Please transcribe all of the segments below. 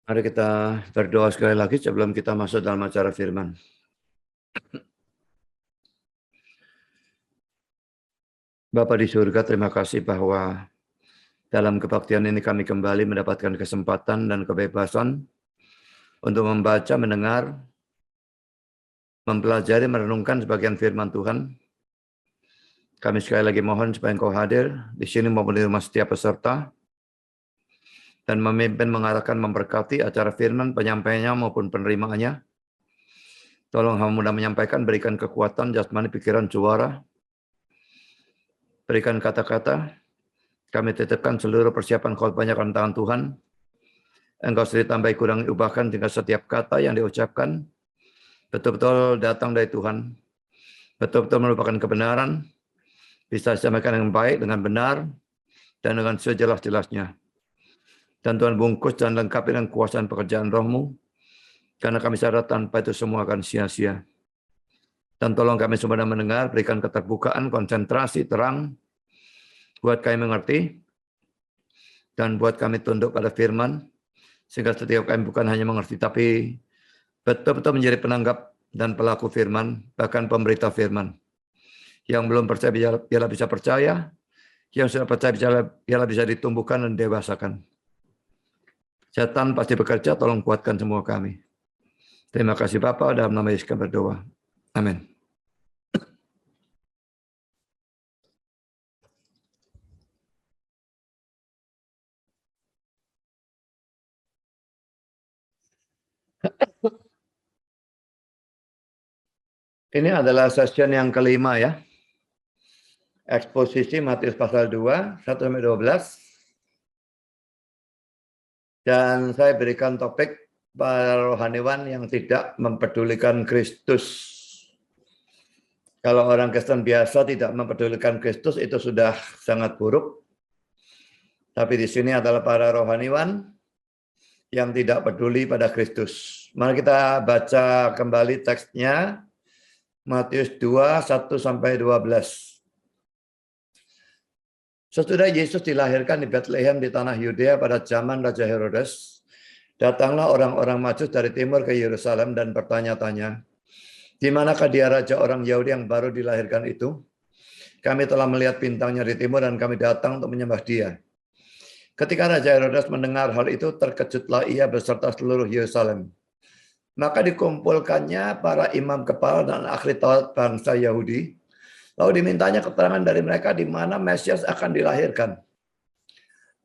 Mari kita berdoa sekali lagi sebelum kita masuk dalam acara firman. Bapa di surga, terima kasih bahwa dalam kebaktian ini kami kembali mendapatkan kesempatan dan kebebasan untuk membaca, mendengar, mempelajari, merenungkan sebagian firman Tuhan. Kami sekali lagi mohon supaya Engkau hadir di sini maupun di rumah setiap peserta dan memimpin, mengarahkan, memberkati acara firman, penyampaiannya maupun penerimaannya. Tolong hamba mudah menyampaikan, berikan kekuatan, jasmani, pikiran, suara, berikan kata-kata. Kami titipkan seluruh persiapan khotbahnya ke tangan Tuhan. Engkau sendiri tambahi, kurangi, ubahkan sehingga setiap kata yang diucapkan betul-betul datang dari Tuhan. Betul-betul merupakan kebenaran, bisa disampaikan dengan baik, dengan benar, dan dengan sejelas-jelasnya. Dan Tuhan bungkus dan lengkapi dengan kuasaan pekerjaan roh-Mu, karena kami sadar tanpa itu semua akan sia-sia. Dan tolong kami semua mendengar, berikan keterbukaan, konsentrasi, terang, buat kami mengerti, dan buat kami tunduk pada firman, sehingga setiap kami bukan hanya mengerti, tapi betul-betul menjadi penanggap dan pelaku firman, bahkan pemberita firman. Yang belum percaya, biarlah bisa percaya. Yang sudah percaya, biarlah bisa ditumbuhkan dan dewasakan. Setan pasti bekerja, tolong kuatkan semua kami. Terima kasih Bapa, dalam nama Yesus kami berdoa. Amin. Ini adalah session yang kelima ya. Eksposisi Matius pasal 2, 1-12. Dan saya berikan topik para rohaniwan yang tidak mempedulikan Kristus. Kalau orang Kristen biasa tidak mempedulikan Kristus itu sudah sangat buruk. Tapi di sini adalah para rohaniwan yang tidak peduli pada Kristus. Mari kita baca kembali teksnya. Matius 2, 1-12. Sesudah Yesus dilahirkan di Bethlehem di tanah Yudea pada zaman Raja Herodes, datanglah orang-orang Majus dari timur ke Yerusalem dan bertanya-tanya, di manakah dia raja orang Yahudi yang baru dilahirkan itu? Kami telah melihat bintangnya di timur dan kami datang untuk menyembah dia. Ketika Raja Herodes mendengar hal itu, terkejutlah ia beserta seluruh Yerusalem. Maka dikumpulkannya para imam kepala dan ahli Taurat bangsa Yahudi. Lalu dimintanya keterangan dari mereka di mana Mesias akan dilahirkan.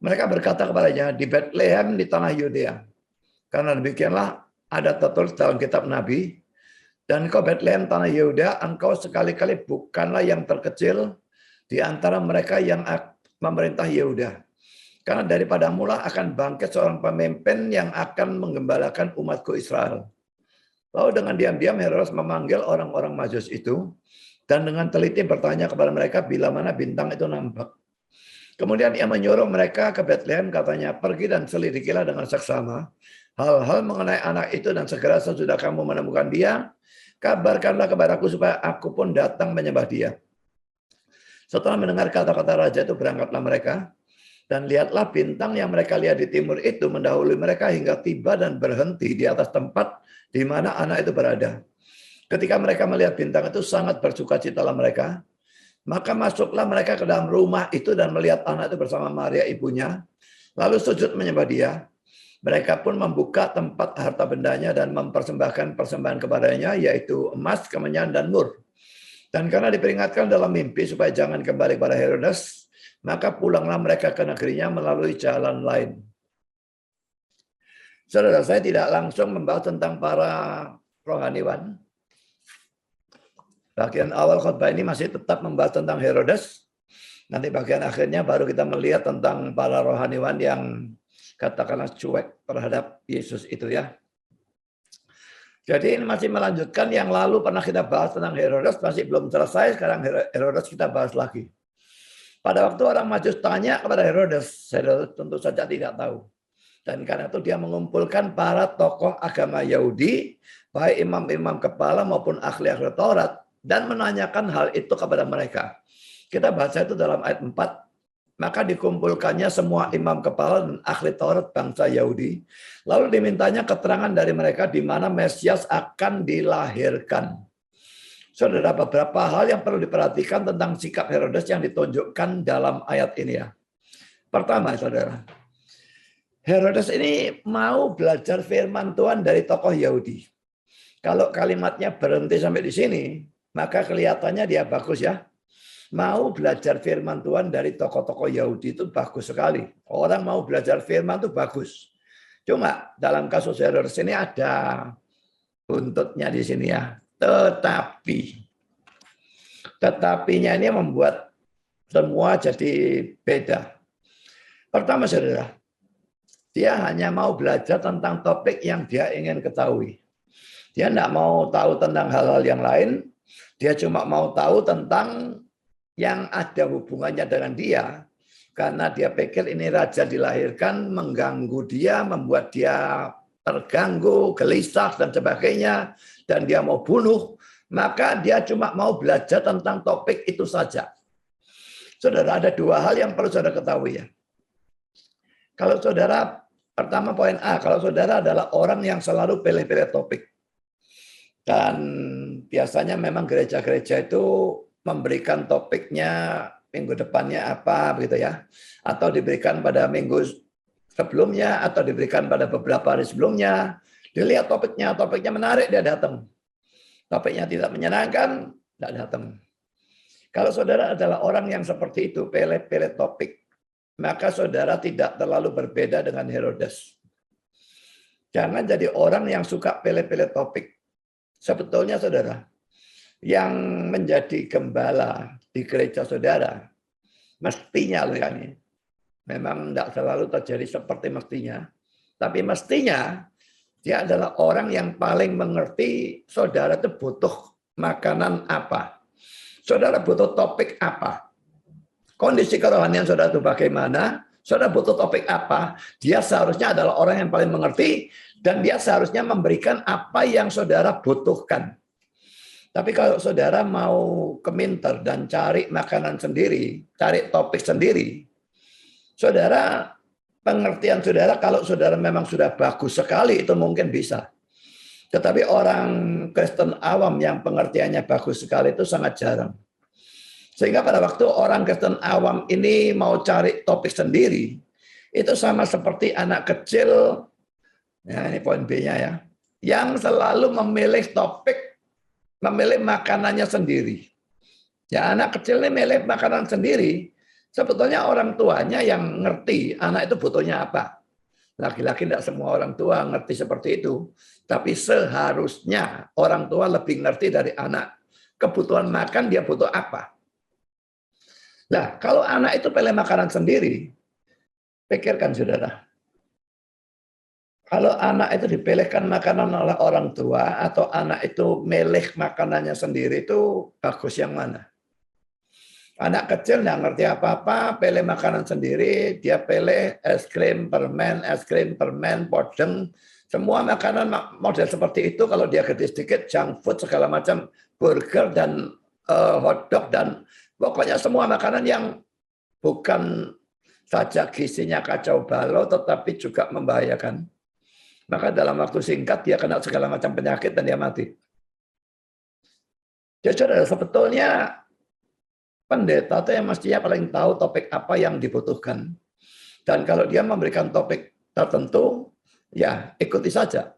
Mereka berkata kepadanya, di Bethlehem di tanah Yudea. Karena demikianlah ada tertulis dalam kitab Nabi, dan engkau Bethlehem tanah Yehuda, engkau sekali-kali bukanlah yang terkecil di antara mereka yang memerintah Yehuda. Karena daripada mula akan bangkit seorang pemimpin yang akan menggembalakan umatku Israel. Lalu dengan diam-diam Herodes memanggil orang-orang Majus itu, dan dengan teliti bertanya kepada mereka bila mana bintang itu nampak. Kemudian ia menyuruh mereka ke Bethlehem, katanya, pergi dan selidikilah dengan seksama hal-hal mengenai anak itu, dan segera sesudah kamu menemukan dia, kabarkanlah kepadaku supaya aku pun datang menyembah dia. Setelah mendengar kata-kata raja itu, berangkatlah mereka, dan lihatlah bintang yang mereka lihat di timur itu mendahului mereka hingga tiba dan berhenti di atas tempat di mana anak itu berada. Ketika mereka melihat bintang itu, sangat bersukacitalah mereka. Maka masuklah mereka ke dalam rumah itu dan melihat anak itu bersama Maria ibunya. Lalu sujud menyembah dia. Mereka pun membuka tempat harta bendanya dan mempersembahkan persembahan kepadanya, yaitu emas, kemenyan, dan mur. Dan karena diperingatkan dalam mimpi supaya jangan kembali kepada Herodes, maka pulanglah mereka ke negerinya melalui jalan lain. Saudara, saya tidak langsung membahas tentang para rohaniwan. Bagian awal khotbah ini masih tetap membahas tentang Herodes. Nanti bagian akhirnya baru kita melihat tentang para rohaniwan yang katakanlah cuek terhadap Yesus itu ya. Jadi ini masih melanjutkan yang lalu pernah kita bahas tentang Herodes, masih belum selesai, sekarang Herodes kita bahas lagi. Pada waktu orang Majus tanya kepada Herodes, Herodes tentu saja tidak tahu. Dan karena itu dia mengumpulkan para tokoh agama Yahudi, baik imam-imam kepala maupun ahli-ahli Taurat, dan menanyakan hal itu kepada mereka. Kita baca itu dalam ayat 4 Maka dikumpulkannya semua imam kepala dan ahli Taurat bangsa Yahudi. Lalu dimintanya keterangan dari mereka di mana Mesias akan dilahirkan. Saudara, beberapa hal yang perlu diperhatikan tentang sikap Herodes yang ditunjukkan dalam ayat ini ya. Pertama, saudara, Herodes ini mau belajar firman Tuhan dari tokoh Yahudi. Kalau kalimatnya berhenti sampai di sini, maka kelihatannya dia bagus ya. Mau belajar firman Tuhan dari tokoh-tokoh Yahudi itu bagus sekali. Orang mau belajar firman itu bagus. Cuma dalam kasus Herodes ini ada buntutnya di sini ya. Tetapinya ini membuat semua jadi beda. Pertama, saudara, dia hanya mau belajar tentang topik yang dia ingin ketahui. Dia tidak mau tahu tentang hal-hal yang lain. Dia cuma mau tahu tentang yang ada hubungannya dengan dia, karena dia pikir ini raja dilahirkan, mengganggu dia, membuat dia terganggu, gelisah, dan sebagainya, dan dia mau bunuh, maka dia cuma mau belajar tentang topik itu saja. Saudara, ada dua hal yang perlu saudara ketahui ya. Kalau saudara, pertama poin A, kalau saudara adalah orang yang selalu pilih-pilih topik, dan biasanya memang gereja-gereja itu memberikan topiknya minggu depannya apa begitu ya, atau diberikan pada minggu sebelumnya, atau diberikan pada beberapa hari sebelumnya. Dilihat topiknya menarik dia datang, topiknya tidak menyenangkan tidak datang. Kalau saudara adalah orang yang seperti itu, pilih-pilih topik, maka saudara tidak terlalu berbeda dengan Herodes. Jangan jadi orang yang suka pilih-pilih topik. Sebetulnya saudara, yang menjadi gembala di gereja saudara, mestinya ya, memang tidak selalu terjadi seperti mestinya, tapi mestinya dia adalah orang yang paling mengerti saudara itu butuh makanan apa, saudara butuh topik apa, kondisi kerohanian saudara itu bagaimana, saudara butuh topik apa. Dia seharusnya adalah orang yang paling mengerti, dan dia seharusnya memberikan apa yang saudara butuhkan. Tapi kalau saudara mau keminter dan cari makanan sendiri, cari topik sendiri, saudara, pengertian saudara, kalau saudara memang sudah bagus sekali, itu mungkin bisa. Tetapi orang Kristen awam yang pengertiannya bagus sekali itu sangat jarang. Sehingga pada waktu orang Kristen awam ini mau cari topik sendiri, itu sama seperti anak kecil, ya ini poin B-nya ya, yang selalu memilih topik, memilih makanannya sendiri. Ya, anak kecil ini milih makanan sendiri. Sebetulnya orang tuanya yang ngerti anak itu butuhnya apa. Laki-laki tidak semua orang tua ngerti seperti itu. Tapi seharusnya orang tua lebih ngerti dari anak. Kebutuhan makan dia butuh apa. Nah, kalau anak itu pilih makanan sendiri, pikirkan saudara. Kalau anak itu dipilihkan makanan oleh orang tua, atau anak itu milih makanannya sendiri, itu bagus yang mana? Anak kecil nggak ngerti apa-apa, pilih makanan sendiri, dia pilih es krim, permen, podeng, semua makanan model seperti itu. Kalau dia gede sedikit, junk food segala macam, burger dan hotdog, dan pokoknya semua makanan yang bukan saja gizinya kacau balau, tetapi juga membahayakan. Maka dalam waktu singkat dia kena segala macam penyakit dan dia mati. Jadi sebetulnya pendeta itu yang mestinya paling tahu topik apa yang dibutuhkan. Dan kalau dia memberikan topik tertentu, ya ikuti saja.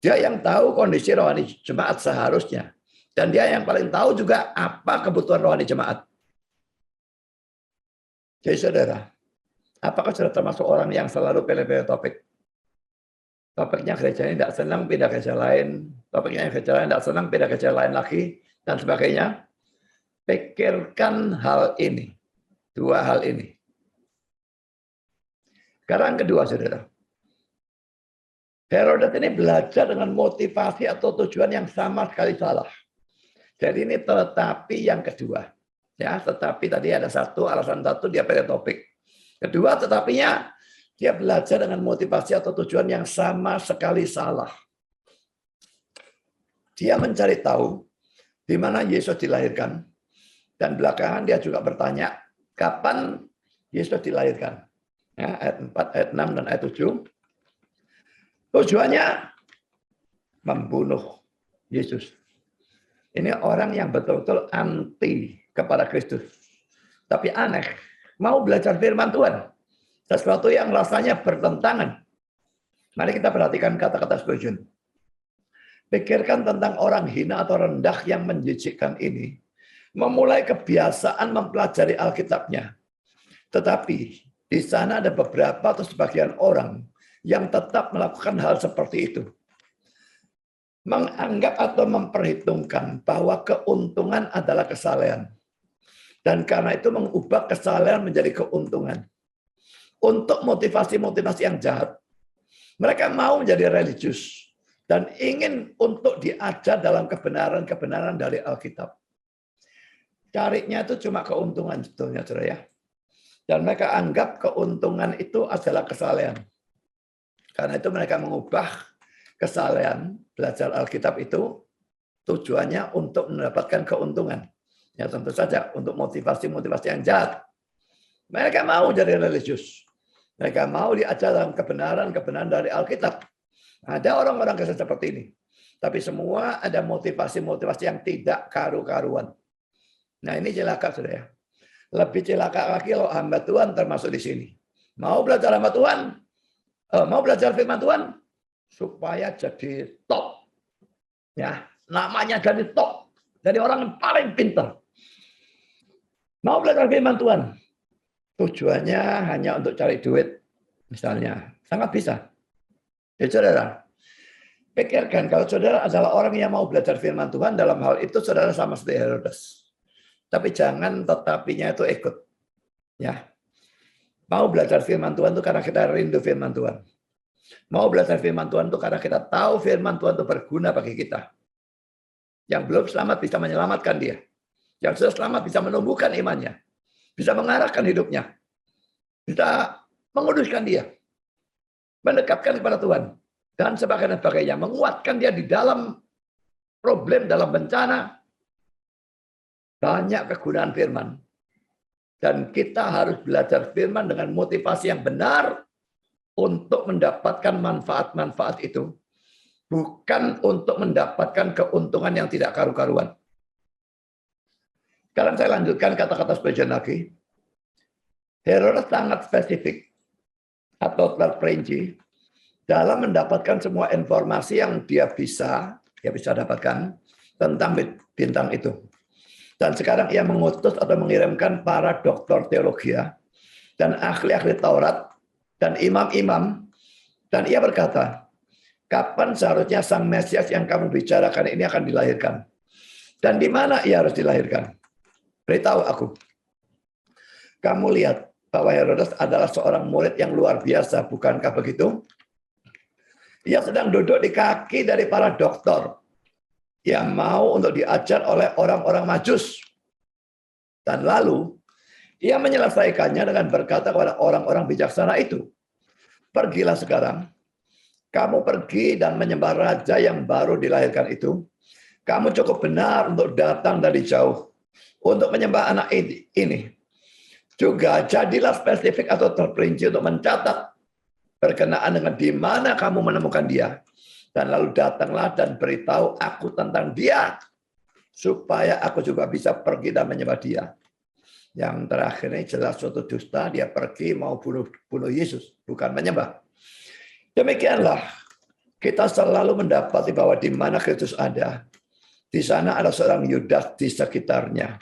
Dia yang tahu kondisi rohani jemaat seharusnya. Dan dia yang paling tahu juga apa kebutuhan rohani jemaat. Jadi saudara, apakah saudara termasuk orang yang selalu pilih-pilih topik? Topiknya gereja ini tidak senang, pindah gereja lain. Topiknya gereja lain tidak senang, pindah gereja lain lagi, dan sebagainya. Pikirkan hal ini. Dua hal ini. Sekarang kedua, saudara. Herodes ini belajar dengan motivasi atau tujuan yang sama sekali salah. Jadi ini tetapi yang kedua. Ya, tetapi tadi ada satu, alasan satu dia pilih topik. Kedua, tetapinya dia belajar dengan motivasi atau tujuan yang sama sekali salah. Dia mencari tahu di mana Yesus dilahirkan. Dan belakangan dia juga bertanya, kapan Yesus dilahirkan. Ya, ayat 4, ayat 6, dan ayat 7. Tujuannya membunuh Yesus. Ini orang yang betul-betul anti kepada Kristus. Tapi aneh, mau belajar firman Tuhan. Sesuatu yang rasanya bertentangan. Mari kita perhatikan kata-kata Spurgeon. Pikirkan tentang orang hina atau rendah yang menjijikkan ini. Memulai kebiasaan mempelajari Alkitabnya. Tetapi di sana ada beberapa atau sebagian orang yang tetap melakukan hal seperti itu. Menganggap atau memperhitungkan bahwa keuntungan adalah kesalehan. Dan karena itu mengubah kesalehan menjadi keuntungan. Untuk motivasi-motivasi yang jahat. Mereka mau menjadi religius. Dan ingin untuk diajar dalam kebenaran-kebenaran dari Alkitab. Carinya itu cuma keuntungan sebetulnya, saudara ya. Dan mereka anggap keuntungan itu adalah kesalehan. Karena itu mereka mengubah kesalehan, belajar Alkitab itu tujuannya untuk mendapatkan keuntungan. Ya tentu saja untuk motivasi-motivasi yang jahat. Mereka mau jadi religius. Mereka mau diajar dalam kebenaran-kebenaran dari Alkitab. Ada orang-orang Kristen seperti ini. Tapi semua ada motivasi-motivasi yang tidak karu-karuan. Nah ini celaka, saudara. Lebih celaka lagi kalau hamba Tuhan termasuk di sini. Mau belajar hamba Tuhan, mau belajar firman Tuhan, supaya jadi top. Ya, namanya jadi top. Jadi orang yang paling pintar. Mau belajar firman Tuhan, tujuannya hanya untuk cari duit, misalnya. Sangat bisa. Jadi saudara, pikirkan kalau saudara adalah orang yang mau belajar firman Tuhan, dalam hal itu saudara sama seperti Herodes. Tapi jangan tetapinya itu ikut. Ya. Mau belajar firman Tuhan itu karena kita rindu firman Tuhan. Mau belajar firman Tuhan itu karena kita tahu firman Tuhan itu berguna bagi kita. Yang belum selamat bisa menyelamatkan dia. Yang sudah selamat bisa menumbuhkan imannya. Bisa mengarahkan hidupnya. Bisa menguduskan dia. Mendekatkan kepada Tuhan. Dan sebagainya. Menguatkan dia di dalam problem, dalam bencana. Banyak kegunaan firman. Dan kita harus belajar firman dengan motivasi yang benar untuk mendapatkan manfaat-manfaat itu. Bukan untuk mendapatkan keuntungan yang tidak karu-karuan. Sekarang saya lanjutkan kata-kata Spurgeon lagi. Herodes sangat spesifik atau terperinci dalam mendapatkan semua informasi yang dia bisa dapatkan tentang bintang itu. Dan sekarang ia mengutus atau mengirimkan para doktor teologi dan ahli-ahli Taurat dan imam-imam. Dan ia berkata, kapan seharusnya sang Mesias yang kamu bicarakan ini akan dilahirkan? Dan di mana ia harus dilahirkan? Beritahu aku. Kamu lihat bahwa Herodes adalah seorang murid yang luar biasa, bukankah begitu? Ia sedang duduk di kaki dari para doktor yang mau untuk diajar oleh orang-orang Majus. Dan lalu ia menyelesaikannya dengan berkata kepada orang-orang bijaksana itu, pergilah sekarang, kamu pergi dan menyembah raja yang baru dilahirkan itu. Kamu cukup benar untuk datang dari jauh untuk menyembah anak ini. Juga jadilah spesifik atau terperinci untuk mencatat berkenaan dengan di mana kamu menemukan dia. Dan lalu datanglah dan beritahu aku tentang dia. Supaya aku juga bisa pergi dan menyembah dia. Yang terakhir ini jelas suatu dusta. Dia pergi mau bunuh Yesus. Bukan menyembah. Demikianlah. Kita selalu mendapati bahwa di mana Kristus ada. Di sana ada seorang Yudas di sekitarnya.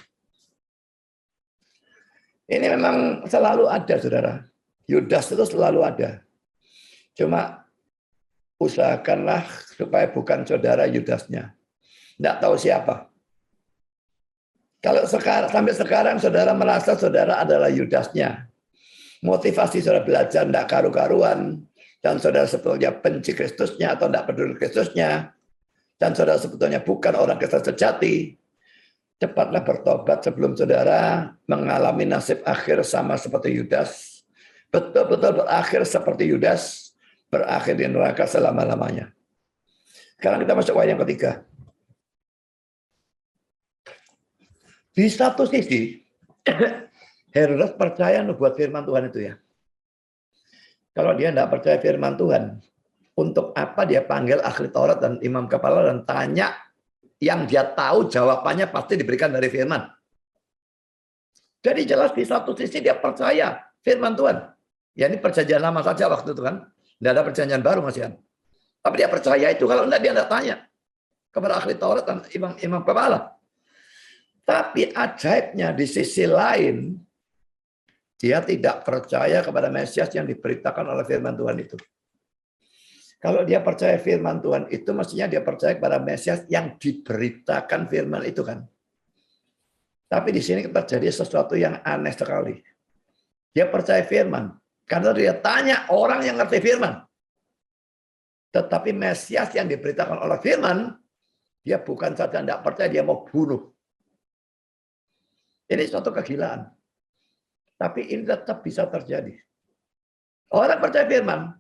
Ini memang selalu ada, saudara. Yudas itu selalu ada. Cuma usahakanlah supaya bukan saudara Yudasnya. Tidak tahu siapa. Kalau sampai sekarang saudara merasa saudara adalah Yudasnya. Motivasi saudara belajar tidak karu-karuan. Dan saudara sebetulnya benci Kristusnya atau tidak peduli Kristusnya. Dan saudara sebetulnya bukan orang Kristen sejati. Cepatlah bertobat sebelum saudara mengalami nasib akhir sama seperti Yudas. Betul-betul berakhir seperti Yudas. Berakhir di neraka selama-lamanya. Sekarang kita masuk ayat yang ketiga. Di satu sisi, Herodes percaya nubuat firman Tuhan itu ya. Kalau dia tidak percaya firman Tuhan, untuk apa dia panggil ahli Taurat dan imam kepala dan tanya yang dia tahu jawabannya pasti diberikan dari firman. Jadi jelas di satu sisi dia percaya firman Tuhan. Ya ini perjanjian lama saja waktu itu kan. Tidak ada perjanjian baru Mas Yan. Tapi dia percaya itu, kalau enggak dia tidak tanya kepada ahli Taurat dan imam kepala. Tapi ajaibnya di sisi lain, dia tidak percaya kepada Mesias yang diberitakan oleh firman Tuhan itu. Kalau dia percaya firman Tuhan itu, mestinya dia percaya kepada Mesias yang diberitakan firman itu kan. Tapi di sini terjadi sesuatu yang aneh sekali. Dia percaya firman, karena dia tanya orang yang ngerti firman. Tetapi Mesias yang diberitakan oleh firman, dia bukan saja tidak percaya, dia mau bunuh. Ini suatu kegilaan. Tapi ini tetap bisa terjadi. Orang percaya firman.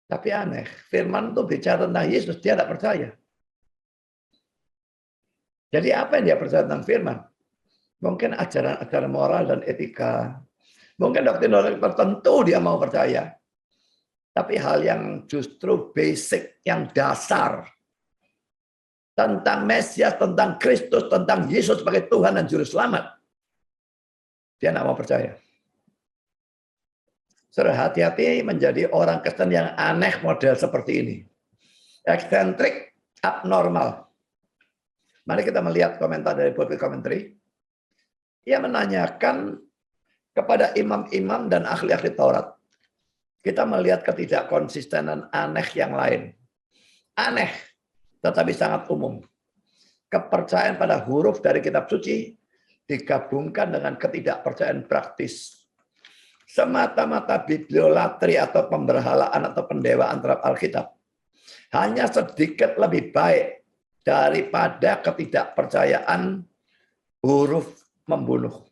Tapi aneh, firman itu bicara tentang Yesus, dia tidak percaya. Jadi apa yang dia percaya tentang firman? Mungkin ajaran-ajaran moral dan etika. Mungkin doktrin tertentu dia mau percaya. Tapi hal yang justru basic, yang dasar. Tentang Mesias, tentang Kristus, tentang Yesus sebagai Tuhan dan Juru Selamat. Dia tidak mau percaya. Saudara, hati-hati menjadi orang Kristen yang aneh model seperti ini. Eksentrik, abnormal. Mari kita melihat komentar dari Pulpit Commentary. Ia menanyakan kepada imam-imam dan ahli-ahli Taurat. Kita melihat ketidakkonsistenan aneh yang lain. Aneh, tetapi sangat umum. Kepercayaan pada huruf dari kitab suci digabungkan dengan ketidakpercayaan praktis. Semata-mata bibliolatri atau pemberhalaan atau pendewaan terhadap Alkitab. Hanya sedikit lebih baik daripada ketidakpercayaan huruf membunuh.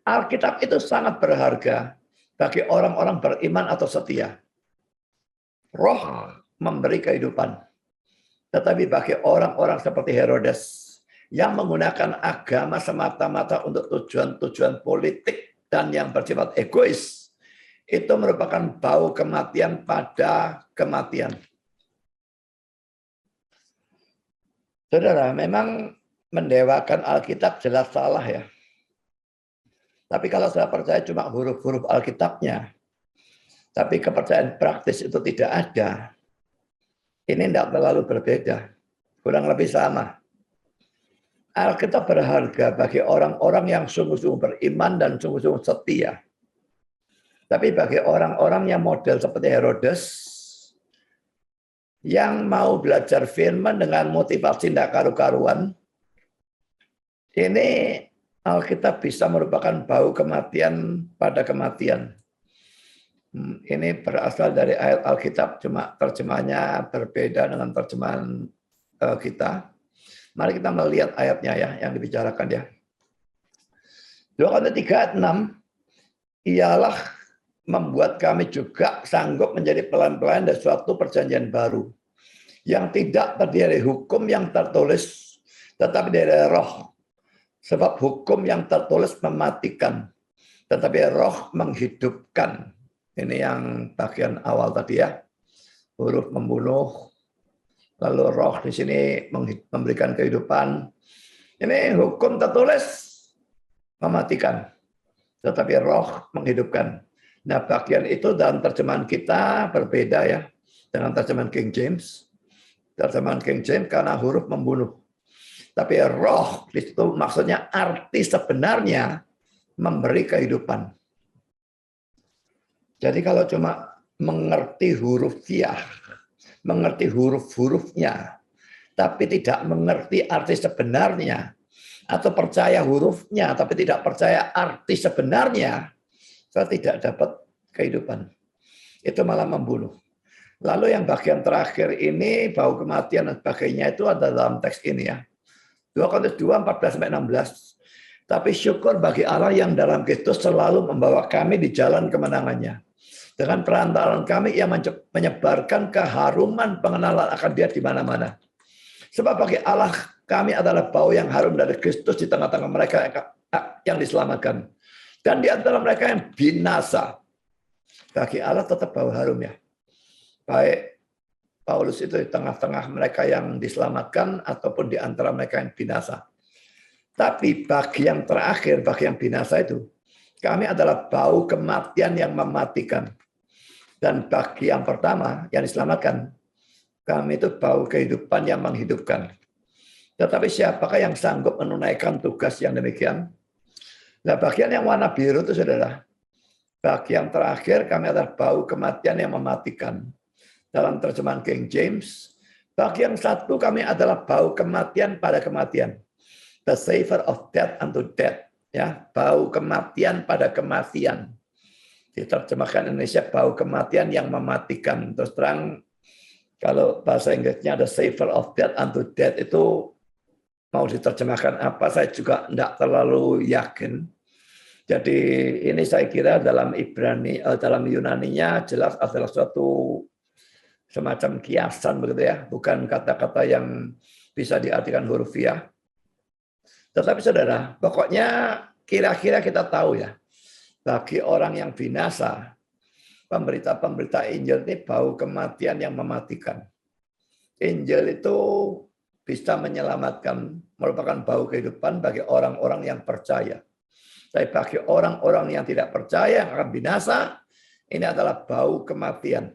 Alkitab itu sangat berharga bagi orang-orang beriman atau setia. Roh memberi kehidupan. Tetapi bagi orang-orang seperti Herodes yang menggunakan agama semata-mata untuk tujuan-tujuan politik dan yang bersifat egois, itu merupakan bau kematian pada kematian. Saudara, memang mendewakan Alkitab jelas salah ya. Tapi kalau saya percaya cuma huruf-huruf Alkitabnya, tapi kepercayaan praktis itu tidak ada, ini tidak terlalu berbeda. Kurang lebih sama. Alkitab berharga bagi orang-orang yang sungguh-sungguh beriman dan sungguh-sungguh setia. Tapi bagi orang-orang yang model seperti Herodes, yang mau belajar firman dengan motivasi tidak karu-karuan, ini Alkitab bisa merupakan bau kematian pada kematian. Ini berasal dari ayat Alkitab, cuma terjemahannya berbeda dengan terjemahan kita. Mari kita melihat ayatnya ya, yang dibicarakan ya. 2 Korintus 3 ayat 6, ialah membuat kami juga sanggup menjadi pelayan-pelayan dari suatu perjanjian baru. Yang tidak terdiri dari hukum yang tertulis, tetapi dari roh. Sebab hukum yang tertulis mematikan, tetapi roh menghidupkan. Ini yang bagian awal tadi ya. Huruf membunuh, lalu roh di sini memberikan kehidupan. Ini hukum tertulis mematikan, tetapi roh menghidupkan. Nah, bagian itu dalam terjemahan kita berbeda ya dengan terjemahan King James. Terjemahan King James karena huruf membunuh. Tapi roh itu maksudnya arti sebenarnya memberi kehidupan. Jadi kalau cuma mengerti hurufiah, mengerti huruf-hurufnya, tapi tidak mengerti arti sebenarnya, atau percaya hurufnya, tapi tidak percaya arti sebenarnya, saya tidak dapat kehidupan. Itu malah membunuh. Lalu yang bagian terakhir ini, bau kematian dan sebagainya, itu ada dalam teks ini ya. 2 Korintus 2, 14-16. Tapi syukur bagi Allah yang dalam Kristus selalu membawa kami di jalan kemenangannya. Dengan perantaraan kami, ia menyebarkan keharuman pengenalan akan Dia di mana-mana. Sebab bagi Allah kami adalah bau yang harum dari Kristus di tengah-tengah mereka yang diselamatkan. Dan di antara mereka yang binasa, bagi Allah tetap bau harum ya. Baik Paulus itu di tengah-tengah mereka yang diselamatkan ataupun di antara mereka yang binasa. Tapi bagi yang terakhir, bagi yang binasa itu, kami adalah bau kematian yang mematikan. Dan bagi yang pertama, yang diselamatkan, kami itu bau kehidupan yang menghidupkan. Tetapi siapakah yang sanggup menunaikan tugas yang demikian? Nah, bagian yang warna biru itu saudara, bagi yang terakhir kami adalah bau kematian yang mematikan. Dalam terjemahan King James, bagi yang satu kami adalah bau kematian pada kematian. The savor of death unto death. Ya, bau kematian pada kematian. Diterjemahkan Indonesia bau kematian yang mematikan. Terus terang, kalau bahasa Inggrisnya ada savor of death unto death itu mau diterjemahkan apa, saya juga tidak terlalu yakin. Jadi ini saya kira dalam dalam Yunaninya jelas adalah suatu semacam kiasan begitu ya, bukan kata-kata yang bisa diartikan hurufiah. Tetapi saudara, pokoknya kira-kira kita tahu ya, bagi orang yang binasa, pemberita-pemberita Injil ini bau kematian yang mematikan. Injil itu bisa menyelamatkan, merupakan bau kehidupan bagi orang-orang yang percaya. Tapi bagi orang-orang yang tidak percaya, yang akan binasa, ini adalah bau kematian.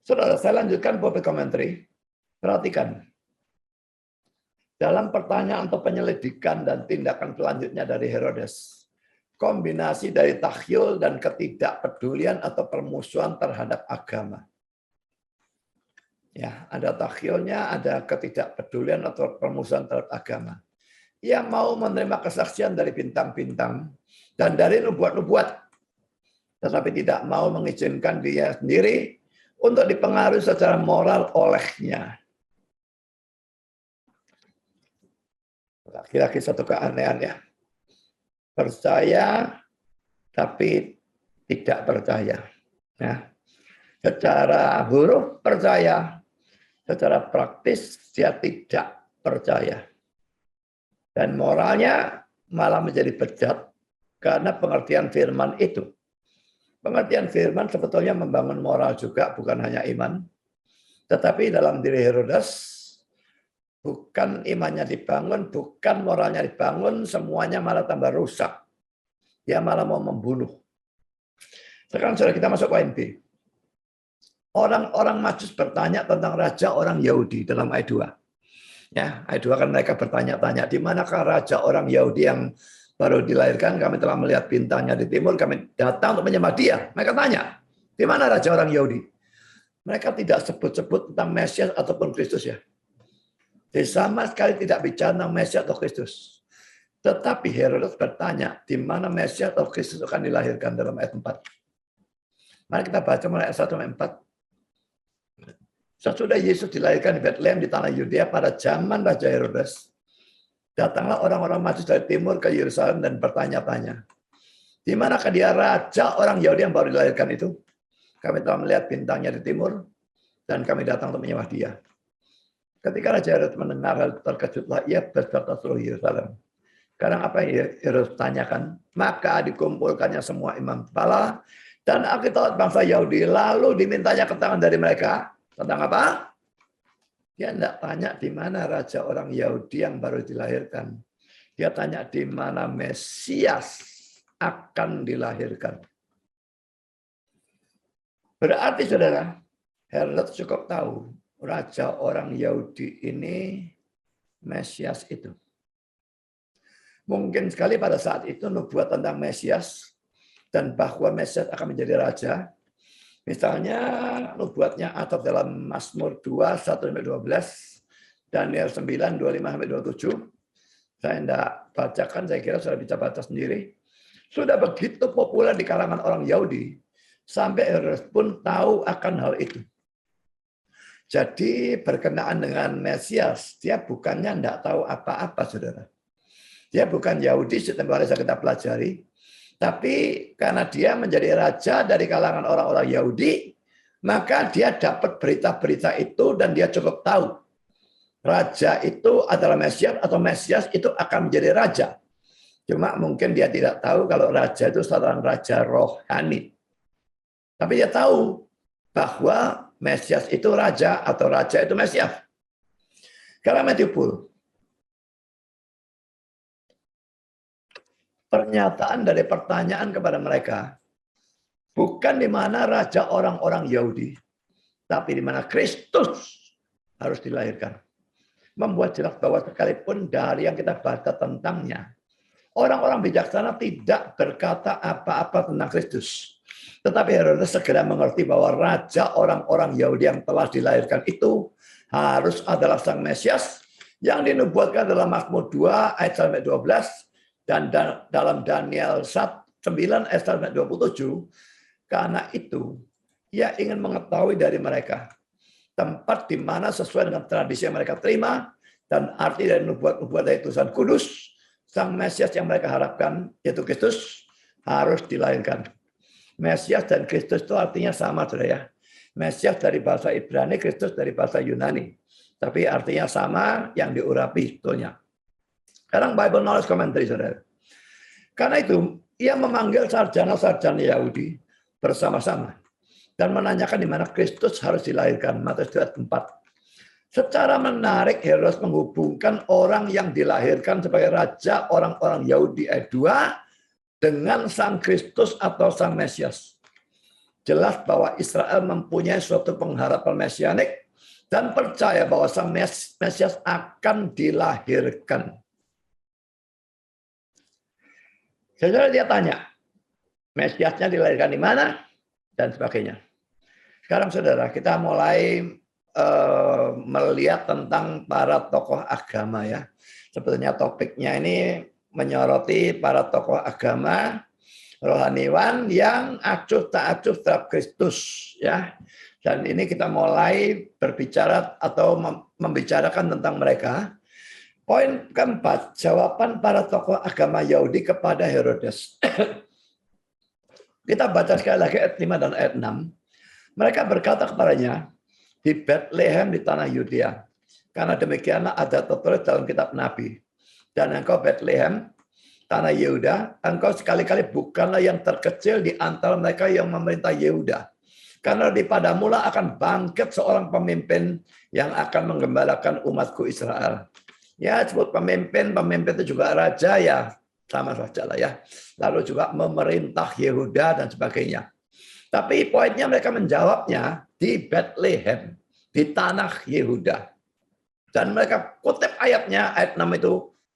Saudara, saya lanjutkan pulpit commentary. Perhatikan. Dalam pertanyaan atau penyelidikan dan tindakan selanjutnya dari Herodes, kombinasi dari takhyul dan ketidakpedulian atau permusuhan terhadap agama. Ya, ada takhyulnya, ada ketidakpedulian atau permusuhan terhadap agama. Ia mau menerima kesaksian dari bintang-bintang dan dari nubuat-nubuat, tetapi tidak mau mengizinkan dia sendiri untuk dipengaruhi secara moral olehnya. Laki-laki satu keanehan ya. Percaya tapi tidak percaya. Ya. Secara huruf percaya, secara praktis dia tidak percaya. Dan moralnya malah menjadi bejat karena pengertian firman itu. Pengertian firman sebetulnya membangun moral juga, bukan hanya iman. Tetapi dalam diri Herodes, bukan imannya dibangun, bukan moralnya dibangun, semuanya malah tambah rusak. Dia malah mau membunuh. Sekarang saudara kita masuk poin B. Orang-orang Majus bertanya tentang raja orang Yahudi dalam ayat 2. Ya, ayat 2 kan mereka bertanya-tanya, di manakah raja orang Yahudi yang baru dilahirkan? Kami telah melihat bintangnya di timur, kami datang untuk menyembah dia. Mereka tanya, di mana raja orang Yahudi? Mereka tidak sebut-sebut tentang Mesias ataupun Kristus ya. Jadi sama sekali tidak bicara tentang Mesias atau Kristus. Tetapi Herodes bertanya, di mana Mesias atau Kristus akan dilahirkan dalam ayat 4. Mari kita baca mulai ayat 1 sampai 4. Sesudah Yesus dilahirkan di Bethlehem di tanah Yudea pada zaman Raja Herodes, datanglah orang-orang Majus dari timur ke Yerusalem dan bertanya-tanya, di manakah dia raja orang Yahudi yang baru dilahirkan itu? Kami telah melihat bintangnya di timur dan kami datang untuk menyembah dia. Ketika Raja Herodes mendengar hal terkejutlah ia berserta seluruh Yerusalem. Sekarang apa yang Herodes tanyakan? Maka dikumpulkannya semua imam kepala dan ahli-ahli bangsa Yahudi, lalu dimintanya keterangan dari mereka. Tentang apa? Dia tidak tanya di mana raja orang Yahudi yang baru dilahirkan. Dia tanya di mana Mesias akan dilahirkan. Berarti saudara, Herodes cukup tahu raja orang Yahudi ini Mesias itu. Mungkin sekali pada saat itu nubuat tentang Mesias dan bahwa Mesias akan menjadi raja. Misalnya nubuatnya atau dalam Mazmur 2, 1-12, Daniel 9, 25-27. Saya tidak bacakan, saya kira sudah bisa baca sendiri. Sudah begitu populer di kalangan orang Yahudi, sampai Herodes pun tahu akan hal itu. Jadi berkenaan dengan Mesias, dia bukannya tidak tahu apa-apa, saudara. Dia bukan Yahudi, setelah kita pelajari. Tapi karena dia menjadi raja dari kalangan orang-orang Yahudi, maka dia dapat berita-berita itu dan dia cukup tahu. Raja itu adalah Mesias atau Mesias itu akan menjadi raja. Cuma mungkin dia tidak tahu kalau raja itu seorang raja rohani. Tapi dia tahu bahwa Mesias itu raja atau raja itu Mesias. Karena Matthew Poole, pernyataan dari pertanyaan kepada mereka, bukan di mana raja orang-orang Yahudi, tapi di mana Kristus harus dilahirkan. Membuat jelas bahwa sekalipun dari yang kita baca tentangnya, orang-orang bijaksana tidak berkata apa-apa tentang Kristus. Tetapi Herodes segera mengerti bahwa raja orang-orang Yahudi yang telah dilahirkan itu harus adalah Sang Mesias yang dinubuatkan dalam Mazmur 2 ayat 12 dan dalam Daniel 9 ayat 27. Karena itu, ia ingin mengetahui dari mereka tempat di mana sesuai dengan tradisi yang mereka terima dan arti dari nubuat-nubuat dari tulisan kudus, Sang Mesias yang mereka harapkan, yaitu Kristus, harus dilahirkan. Mesias dan Kristus itu artinya sama, saudara ya. Mesias dari bahasa Ibrani, Kristus dari bahasa Yunani. Tapi artinya sama, yang diurapi sebetulnya. Sekarang Bible Knowledge Commentary, saudara. Karena itu, ia memanggil sarjana-sarjana Yahudi bersama-sama dan menanyakan di mana Kristus harus dilahirkan. Matius 4. Secara menarik, Herodes menghubungkan orang yang dilahirkan sebagai raja orang-orang Yahudi ayat 2 dengan Sang Kristus atau Sang Mesias. Jelas bahwa Israel mempunyai suatu pengharapan mesianik dan percaya bahwa Sang Mesias akan dilahirkan. Saudara, dia tanya, Mesiasnya dilahirkan di mana? Dan sebagainya. Sekarang saudara, kita mulai melihat tentang para tokoh agama ya. Sebetulnya topiknya ini menyoroti para tokoh agama rohaniwan yang acuh tak acuh terhadap Kristus ya. Dan ini kita mulai berbicara atau membicarakan tentang mereka. Poin keempat, jawaban para tokoh agama Yahudi kepada Herodes. Kita baca sekali lagi ayat 5 dan ayat 6. Mereka berkata kepadanya, di Bethlehem di tanah Yudea. Karena demikianlah ada tertulis dalam kitab Nabi. Dan engkau Bethlehem, tanah Yehuda, engkau sekali-kali bukanlah yang terkecil di antara mereka yang memerintah Yehuda. Karena di padamulah akan bangkit seorang pemimpin yang akan menggembalakan umatku Israel. Ya, sebut pemimpin itu juga raja ya, sama saja lah ya. Lalu juga memerintah Yehuda dan sebagainya. Tapi poinnya mereka menjawabnya di Bethlehem, di tanah Yehuda. Dan mereka kutip ayatnya, ayat 6 itu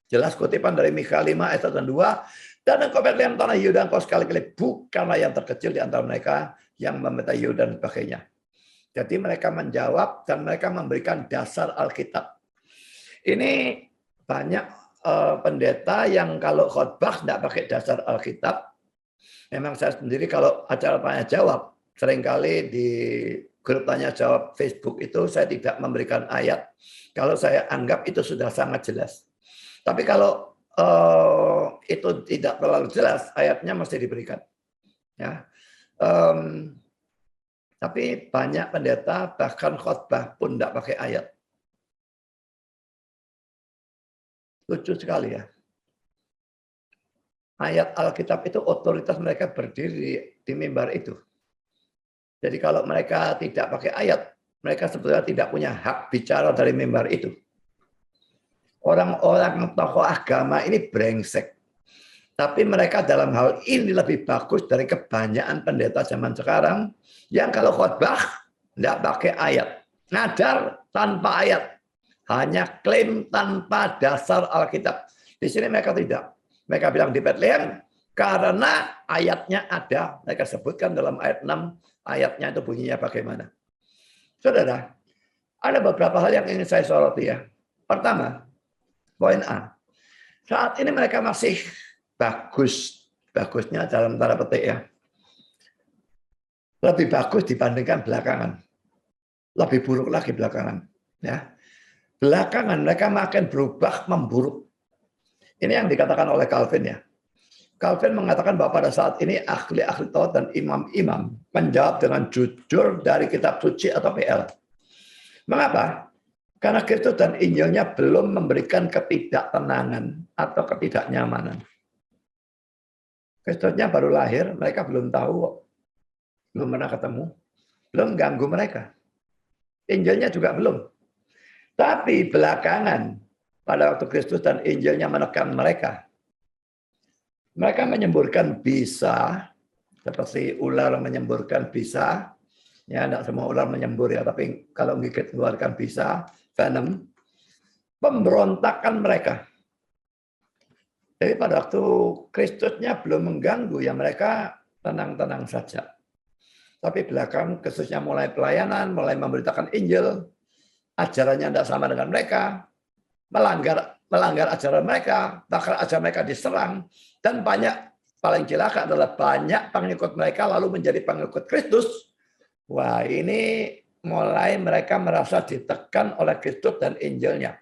jelas kutipan dari Mikha 5 ayat 1 dan 2. Dan engkau Bethlehem tanah Yehuda, engkau sekali-kali bukanlah yang terkecil di antara mereka yang meminta Yehuda dan sebagainya. Jadi mereka menjawab dan mereka memberikan dasar Alkitab. Ini banyak pendeta yang kalau khotbah tidak pakai dasar Alkitab. Memang saya sendiri kalau acara tanya jawab, seringkali di grup tanya jawab Facebook itu saya tidak memberikan ayat. Kalau saya anggap itu sudah sangat jelas. Tapi kalau itu tidak terlalu jelas, ayatnya mesti diberikan. Ya. Tapi banyak pendeta bahkan khotbah pun tidak pakai ayat. Lucu sekali ya. Ayat Alkitab itu otoritas mereka berdiri di mimbar itu. Jadi kalau mereka tidak pakai ayat, mereka sebetulnya tidak punya hak bicara dari mimbar itu. Orang-orang tokoh agama ini brengsek. Tapi mereka dalam hal ini lebih bagus dari kebanyakan pendeta zaman sekarang yang kalau khotbah tidak pakai ayat. Ngajar tanpa ayat. Hanya klaim tanpa dasar Alkitab. Di sini mereka tidak. Mereka bilang di Bethlehem karena ayatnya ada. Mereka sebutkan dalam ayat 6, ayatnya itu bunyinya bagaimana. Saudara, ada beberapa hal yang ingin saya soroti ya. Pertama, poin A. Saat ini mereka masih bagus. Bagusnya dalam tanda petik ya. Lebih bagus dibandingkan belakangan. Lebih buruk lagi belakangan. Ya. Belakangan mereka makin berubah memburuk. Ini yang dikatakan oleh Calvin ya. Calvin mengatakan bahwa pada saat ini ahli-ahli Taurat dan imam-imam menjawab dengan jujur dari kitab suci atau PL. Mengapa? Karena Kristus dan Injilnya belum memberikan ketidaktenangan atau ketidaknyamanan. Kristusnya baru lahir, mereka belum tahu, belum pernah ketemu, belum ganggu mereka. Injilnya juga belum. Tapi belakangan, pada waktu Kristus dan Injilnya menekan mereka menyemburkan bisa, seperti ular menyemburkan bisa. Ya, tidak semua ular menyembur ya, tapi kalau gigit keluarkan bisa, venom, pemberontakan mereka. Jadi pada waktu Kristusnya belum mengganggu, ya mereka tenang-tenang saja. Tapi belakang khususnya mulai pelayanan, mulai memberitakan Injil, ajarannya tidak sama dengan mereka, melanggar ajaran mereka, bahkan ajaran mereka diserang, dan paling celaka adalah banyak pengikut mereka lalu menjadi pengikut Kristus. Wah, ini mulai mereka merasa ditekan oleh Kristus dan Injilnya.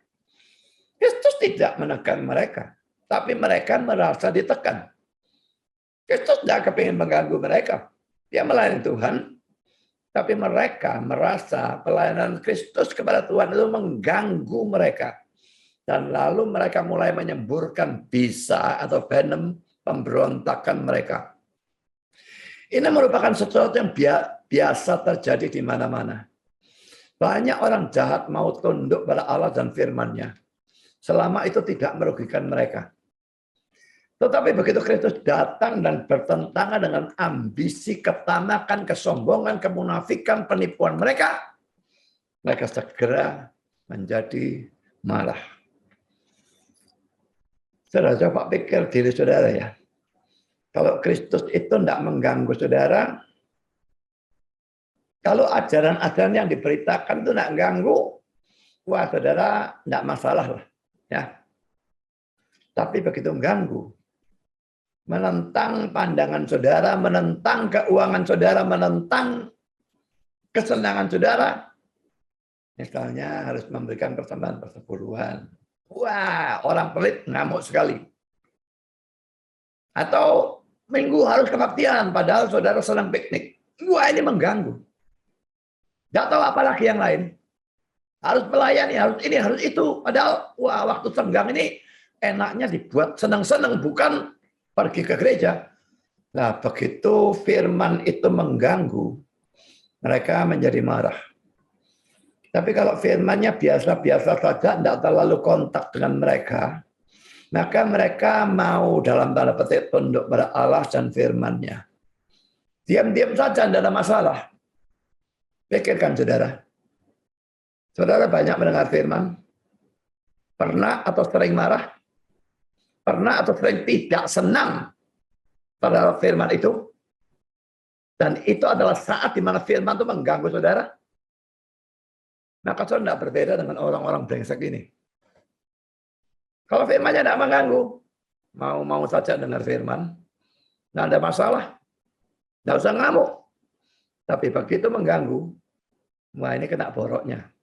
Kristus tidak menekan mereka, tapi mereka merasa ditekan. Kristus tidak kepingin mengganggu mereka. Dia melayani Tuhan, tapi mereka merasa pelayanan Kristus kepada Tuhan itu mengganggu mereka. Dan lalu mereka mulai menyemburkan bisa atau venom pemberontakan mereka. Ini merupakan sesuatu yang biasa terjadi di mana-mana. Banyak orang jahat mau tunduk pada Allah dan firman-Nya. Selama itu tidak merugikan mereka. Tetapi begitu Kristus datang dan bertentangan dengan ambisi, ketamakan, kesombongan, kemunafikan, penipuan mereka, mereka segera menjadi marah. Saudara, coba pikir diri saudara ya. Kalau Kristus itu tidak mengganggu saudara, kalau ajaran-ajaran yang diberitakan itu tidak mengganggu, wah saudara tidak masalah lah. Ya. Tapi begitu mengganggu, menentang pandangan saudara, menentang keuangan saudara, menentang kesenangan saudara, misalnya harus memberikan persembahan persepuluhan. Wah, orang pelit ngamuk sekali. Atau minggu harus kebaktian, padahal saudara sedang piknik. Wah, ini mengganggu. Tidak tahu apa lagi yang lain. Harus melayani, harus ini, harus itu. Padahal, wah, waktu senggang ini enaknya dibuat senang-senang, bukan pergi ke gereja. Nah, begitu firman itu mengganggu, mereka menjadi marah. Tapi kalau firman-Nya biasa-biasa saja, tidak terlalu kontak dengan mereka, maka mereka mau dalam tanda petik tunduk pada Allah dan firman-Nya. Diam-diam saja, tidak ada masalah. Pikirkan saudara. Saudara banyak mendengar firman? Pernah atau sering marah? Pernah atau sering tidak senang pada firman itu? Dan itu adalah saat di mana firman itu mengganggu saudara. Maka saudara tidak berbeda dengan orang-orang brengsek ini. Kalau firman-Nya tidak mengganggu, mau saja dengar firman, tidak ada masalah. Tidak usah ngamuk. Tapi begitu mengganggu, wah ini kena boroknya.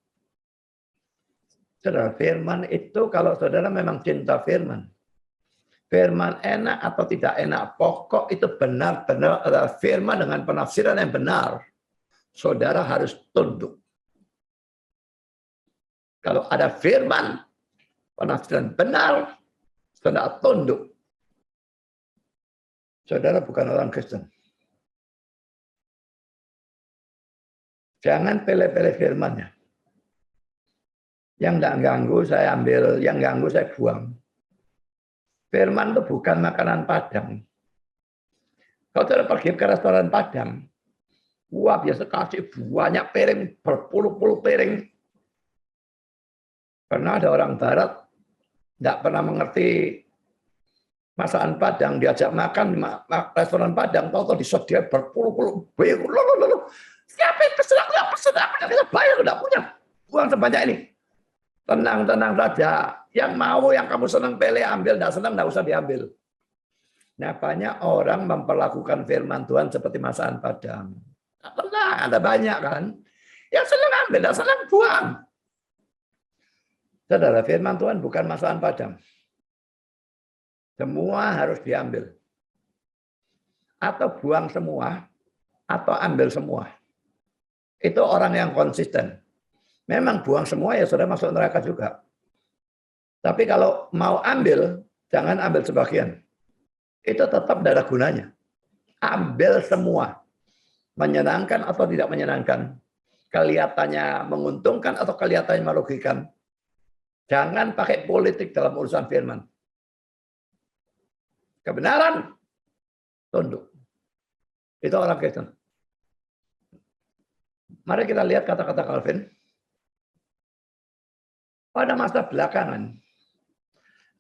Saudara, firman itu kalau saudara memang cinta firman, firman enak atau tidak enak, pokok itu benar-benar adalah firman dengan penafsiran yang benar. Saudara harus tunduk. Kalau ada firman, penafsiran benar, saudara tunduk. Saudara bukan orang Kristen. Jangan pilih-pilih firman-Nya. Yang tidak ganggu saya ambil, yang ganggu saya buang. Firman itu bukan makanan Padang. Kalau saudara pergi ke restoran Padang, wah biasa kasih banyak piring, berpuluh-puluh piring. Karena ada orang Barat tidak pernah mengerti masakan Padang, diajak makan di restoran Padang, tahu-tahu disedia berpuluh-puluh piring. Siapa yang pesen apa kita bayar, tidak punya uang sebanyak ini. Tenang-tenang saja. Yang mau, yang kamu senang pilih, ambil. Tidak senang, tidak usah diambil. Nah, banyak orang memperlakukan firman Tuhan seperti masakan Padang. Tenang, ada banyak kan. Yang senang ambil, tidak senang buang. Saudara, firman Tuhan bukan masakan Padang. Semua harus diambil. Atau buang semua, atau ambil semua. Itu orang yang konsisten. Memang buang semua ya saudara masuk neraka juga. Tapi kalau mau ambil, jangan ambil sebagian. itu tetap tidak ada gunanya. Ambil semua. Menyenangkan atau tidak menyenangkan. Kelihatannya menguntungkan atau kelihatannya merugikan. Jangan pakai politik dalam urusan firman. Kebenaran, tunduk. Itu orang Kristen. Mari kita lihat kata-kata Calvin. Pada masa belakangan,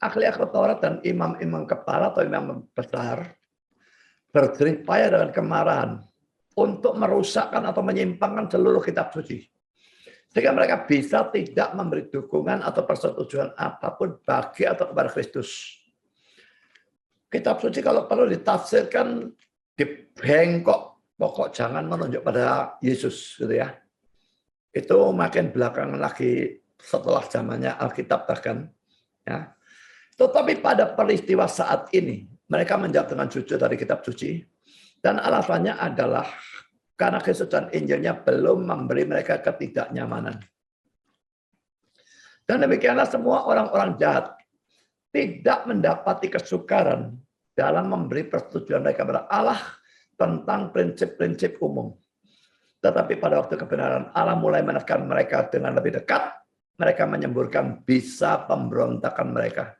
ahli-ahli Taurat dan imam-imam kepala atau imam besar berjerih payah dengan kemarahan untuk merusakkan atau menyimpangkan seluruh kitab suci. Sehingga mereka bisa tidak memberi dukungan atau persetujuan apapun bagi atau kepada Kristus. Kitab suci kalau perlu ditafsirkan di bengkok, pokok jangan menunjuk pada Yesus, gitu ya. Itu makin belakangan lagi setelah zamannya Alkitab bahkan, ya. Tetapi pada peristiwa saat ini mereka menjawab dengan jujur dari kitab suci, dan alasannya adalah karena kesucian Injilnya belum memberi mereka ketidaknyamanan. Dan demikianlah semua orang-orang jahat tidak mendapati kesukaran dalam memberi persetujuan mereka kepada Allah tentang prinsip-prinsip umum. Tetapi pada waktu kebenaran Allah mulai menekan mereka dengan lebih dekat, mereka menyemburkan bisa pemberontakan mereka.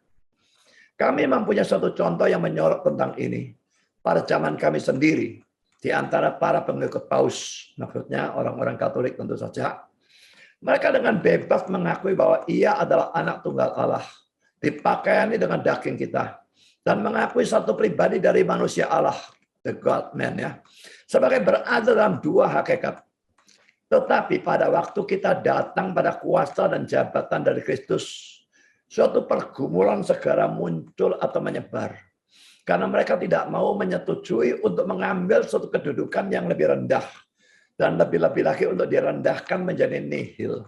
Kami mempunyai suatu contoh yang menyorot tentang ini. Pada zaman kami sendiri, di antara para pengikut Paus, maksudnya orang-orang Katolik tentu saja, mereka dengan bebas mengakui bahwa ia adalah anak tunggal Allah, dipakaiani dengan daging kita, dan mengakui satu pribadi dari manusia Allah, the God-man, ya, sebagai berada dalam dua hakikat. Tetapi pada waktu kita datang pada kuasa dan jabatan dari Kristus, suatu pergumulan segera muncul atau menyebar. Karena mereka tidak mau menyetujui untuk mengambil suatu kedudukan yang lebih rendah. Dan lebih-lebih lagi untuk direndahkan menjadi nihil.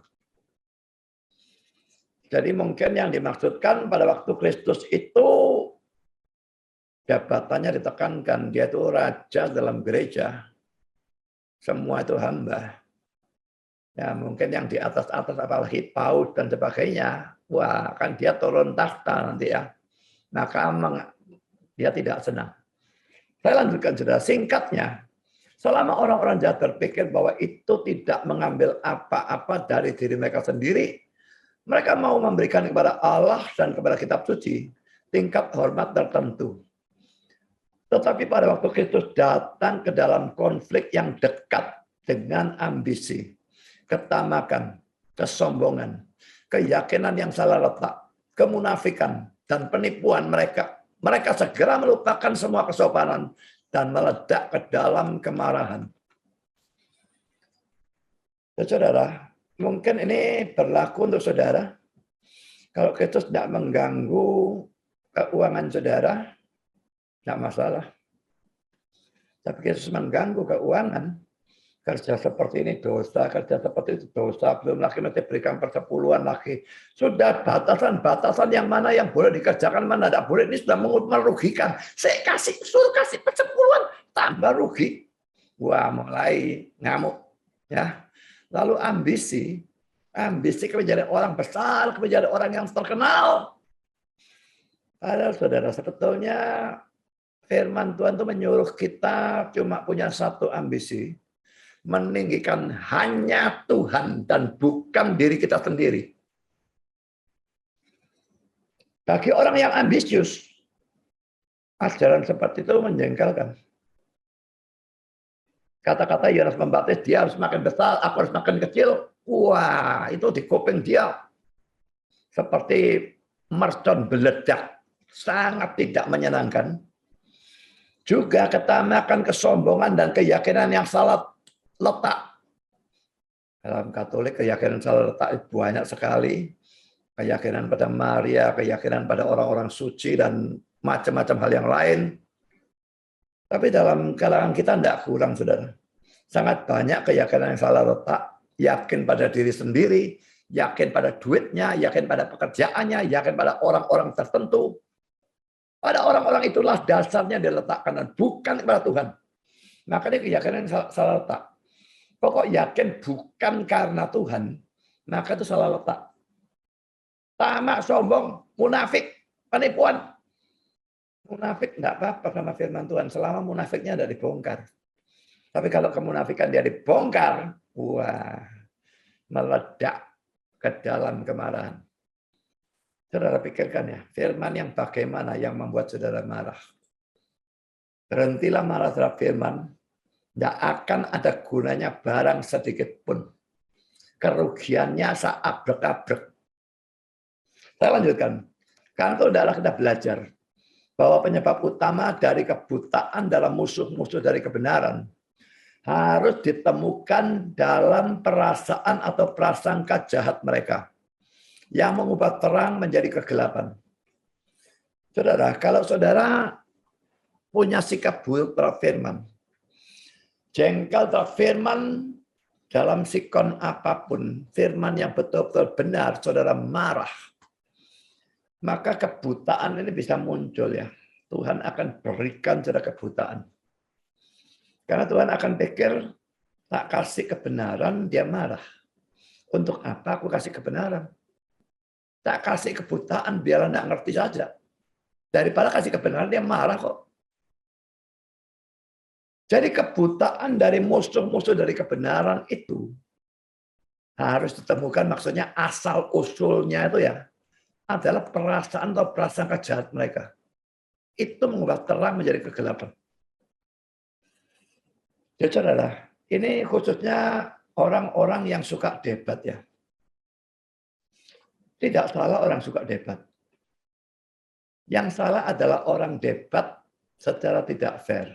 Jadi mungkin yang dimaksudkan pada waktu Kristus itu jabatannya ditekankan. Dia itu raja dalam gereja. Semua itu hamba. Ya, mungkin yang di atas-atas apalagi paus dan sebagainya. Wah, kan dia turun takhta nanti ya. Maka dia tidak senang. Saya lanjutkan saudara. Singkatnya, selama orang-orang jahat berpikir bahwa itu tidak mengambil apa-apa dari diri mereka sendiri, mereka mau memberikan kepada Allah dan kepada kitab suci tingkat hormat tertentu. Tetapi pada waktu Kristus datang ke dalam konflik yang dekat dengan ambisi, ketamakan, kesombongan, keyakinan yang salah letak, kemunafikan, dan penipuan mereka. Mereka segera melupakan semua kesopanan dan meledak ke dalam kemarahan. Saudara, mungkin ini berlaku untuk saudara. Kalau Kristus tidak mengganggu keuangan saudara, tidak masalah. Tapi Kristus mengganggu keuangan, kerja seperti ini dosa, kerja seperti itu dosa, belum lagi nanti berikan persepuluhan lagi. Sudah batasan-batasan yang mana yang boleh dikerjakan, mana tidak boleh, ini sudah merugikan. Saya suruh kasih persepuluhan, tambah rugi. Wah, mulai ngamuk. Ya. Lalu ambisi menjadi orang besar, menjadi orang yang terkenal. Padahal saudara, sebetulnya firman Tuhan itu menyuruh kita cuma punya satu ambisi, meninggikan hanya Tuhan dan bukan diri kita sendiri. Bagi orang yang ambisius, ajaran seperti itu menjengkelkan. Kata-kata Yohanes Pembaptis, dia harus makin besar, aku harus makin kecil. Wah, itu di kuping dia seperti mercon beledak, sangat tidak menyenangkan. Juga ketamakan, kesombongan, dan keyakinan yang salah letak. Dalam Katolik keyakinan salah letak banyak sekali. Keyakinan pada Maria, keyakinan pada orang-orang suci, dan macam-macam hal yang lain. Tapi dalam kalangan kita tidak kurang, saudara. Sangat banyak keyakinan yang salah letak. Yakin pada diri sendiri, yakin pada duitnya, yakin pada pekerjaannya, yakin pada orang-orang tertentu. Pada orang-orang itulah dasarnya diletakkan, dan bukan kepada Tuhan. Makanya keyakinan yang salah letak. Pokok yakin bukan karena Tuhan, maka itu salah letak. Tamak, sombong, munafik, penipuan. Munafik enggak apa-apa sama firman Tuhan, selama munafiknya tidak dibongkar. Tapi kalau kemunafikan dia dibongkar, wah, meledak ke dalam kemarahan. Saudara pikirkan ya, firman yang bagaimana yang membuat saudara marah. Berhentilah marah terhadap firman, tidak akan ada gunanya barang sedikit pun. Kerugiannya seabrek-abrek. Saya lanjutkan. Karena saudara kita belajar bahwa penyebab utama dari kebutaan dalam musuh-musuh dari kebenaran harus ditemukan dalam perasaan atau prasangka jahat mereka yang mengubah terang menjadi kegelapan. Saudara, kalau saudara punya sikap buruk terhadap firman, jengkel terhadap firman dalam sikon apapun, firman yang betul-betul benar, saudara marah, maka kebutaan ini bisa muncul ya. Tuhan akan berikan saudara kebutaan. Karena Tuhan akan pikir, tak kasih kebenaran, dia marah. Untuk apa aku kasih kebenaran? Tak kasih kebutaan, biar Anda ngerti saja. Daripada kasih kebenaran, dia marah kok. Jadi kebutaan dari musuh-musuh dari kebenaran itu harus ditemukan, maksudnya asal-usulnya itu ya, adalah perasaan atau prasangka jahat mereka. Itu mengubah terang menjadi kegelapan. Jadi saudara, ini khususnya orang-orang yang suka debat ya. Tidak salah orang suka debat. Yang salah adalah orang debat secara tidak fair.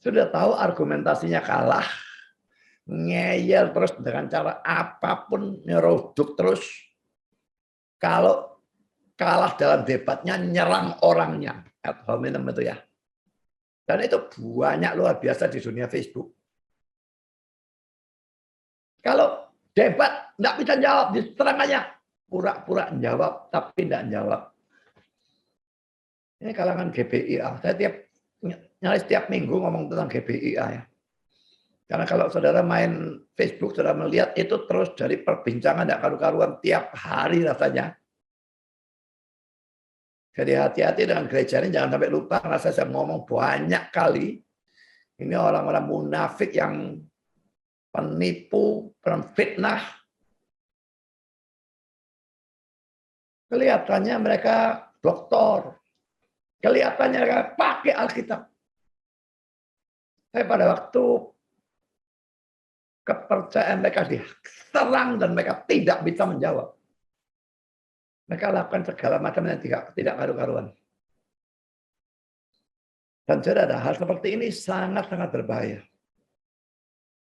Sudah tahu argumentasinya kalah, ngeyel terus dengan cara apapun, nyeruduk terus. Kalau kalah dalam debatnya, nyerang orangnya. Ad hominem itu ya. Dan itu banyak luar biasa di dunia Facebook. Kalau debat nggak bisa jawab, diserang aja. Pura-pura jawab, tapi nggak jawab. Ini kalangan GBIA. Saya nyaris tiap minggu ngomong tentang GBIA ya. Karena kalau saudara main Facebook, saudara melihat itu terus dari perbincangan nggak karu-karuan tiap hari rasanya. Jadi hati-hati dengan gereja ini, jangan sampai lupa, karena saya ngomong banyak kali. Ini orang-orang munafik yang penipu, penfitnah. Kelihatannya mereka doktor. Kelihatannya mereka pakai Alkitab. Tapi pada waktu kepercayaan mereka diserang dan mereka tidak bisa menjawab. Mereka lakukan segala macam yang tidak karu-karuan. Dan saudara, hal seperti ini sangat-sangat berbahaya.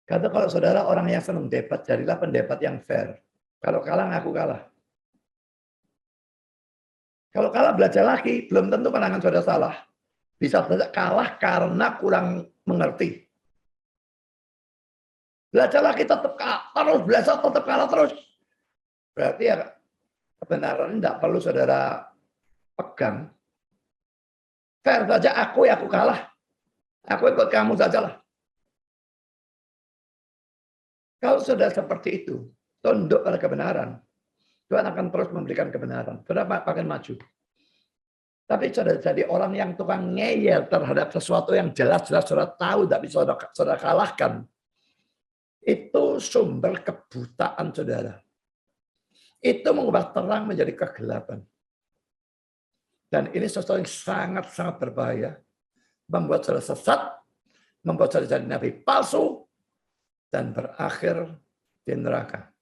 Karena kalau saudara orang yang senang debat, jadilah pendebat yang fair. Kalau kalah, ngaku kalah. Kalau kalah, belajar lagi. Belum tentu pandangan saudara salah. Bisa saja kalah karena kurang mengerti. Belajar lagi tetap kalah terus, belajar tetap kalah terus. Berarti ya kebenaran tidak perlu saudara pegang. Fair saja, aku kalah. Aku ikut kamu sajalah. Kalau sudah seperti itu, tunduk pada kebenaran, Tuhan akan terus memberikan kebenaran. Saudara akan maju. Tapi saudara jadi orang yang tukang ngeyel terhadap sesuatu yang jelas-jelas saudara tahu, tidak bisa saudara kalahkan. Itu sumber kebutaan saudara. Itu mengubah terang menjadi kegelapan. Dan ini sesuatu yang sangat-sangat berbahaya. Membuat saudara sesat, membuat saudara jadi nabi palsu, dan berakhir di neraka.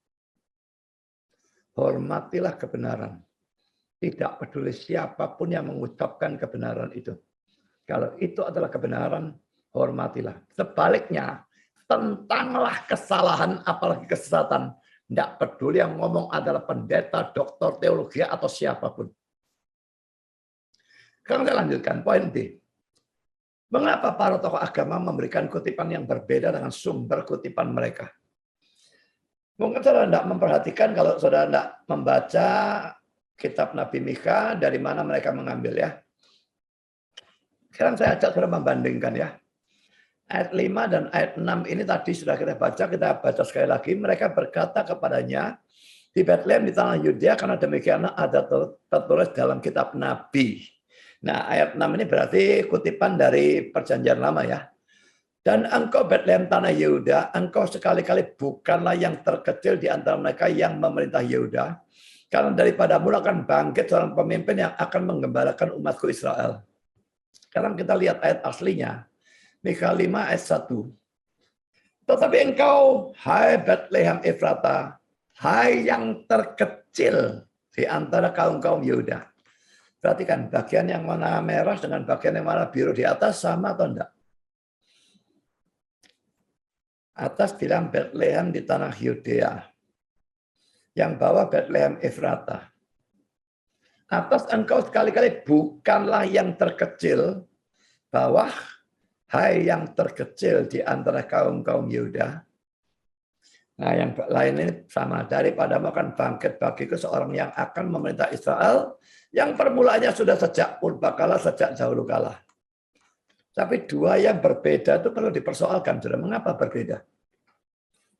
Hormatilah kebenaran. Tidak peduli siapapun yang mengucapkan kebenaran itu. Kalau itu adalah kebenaran, hormatilah. Sebaliknya, tentanglah kesalahan, apalagi kesesatan. Tidak peduli yang ngomong adalah pendeta, doktor, teologi, atau siapapun. Sekarang saya lanjutkan, poin D. Mengapa para tokoh agama memberikan kutipan yang berbeda dengan sumber kutipan mereka? Mungkin saudara tidak memperhatikan kalau saudara tidak membaca kitab Nabi Mika, dari mana mereka mengambil ya. Sekarang saya ajak saudara membandingkan ya. Ayat 5 dan ayat 6 ini tadi sudah kita baca sekali lagi. Mereka berkata kepadanya, di Bethlehem di tanah Yudea, karena demikian ada tertulis dalam kitab Nabi. Nah, ayat 6 ini berarti kutipan dari Perjanjian Lama ya. Dan engkau Bethlehem tanah Yehuda, engkau sekali-kali bukanlah yang terkecil di antara mereka yang memerintah Yehuda. Karena daripadamu akan bangkit seorang pemimpin yang akan menggembalakan umatku Israel. Sekarang kita lihat ayat aslinya. Mikha 5 ayat 1. Tetapi engkau, hai Bethlehem Efrata, hai yang terkecil di antara kaum-kaum Yehuda. Perhatikan, bagian yang warna merah dengan bagian yang warna biru di atas sama atau enggak? Atas bilang Bethlehem di tanah Yudea. Yang bawah Bethlehem Efrata. Atas engkau sekali-kali bukanlah yang terkecil. Bawah, hai yang terkecil di antara kaum-kaum Yehuda. Nah, yang lain ini sama. Daripada akan bangkit bagiku seorang yang akan memerintah Israel. Yang permulaannya sudah sejak purbakala, sejak dahulu kala. Tapi dua yang berbeda itu perlu dipersoalkan. Saudara. Mengapa berbeda?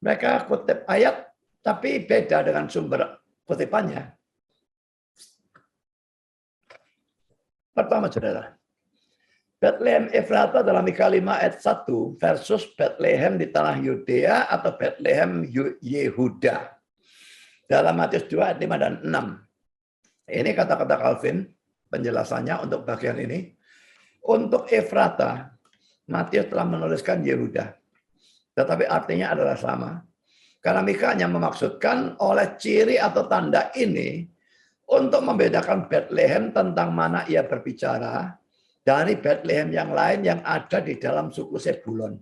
Mereka kutip ayat, tapi beda dengan sumber kutipannya. Pertama, saudara. Bethlehem Efrata dalam Mikha 5 ayat 1 versus Bethlehem di tanah Yudea atau Bethlehem Yehuda. Dalam Matius 2 ayat 5 dan 6. Ini kata-kata Calvin, penjelasannya untuk bagian ini. Untuk Efrata, Matius telah menuliskan Yehuda. Tetapi artinya adalah sama. Karena Mikha hanya memaksudkan oleh ciri atau tanda ini untuk membedakan Bethlehem tentang mana ia berbicara dari Bethlehem yang lain yang ada di dalam suku Sebulon.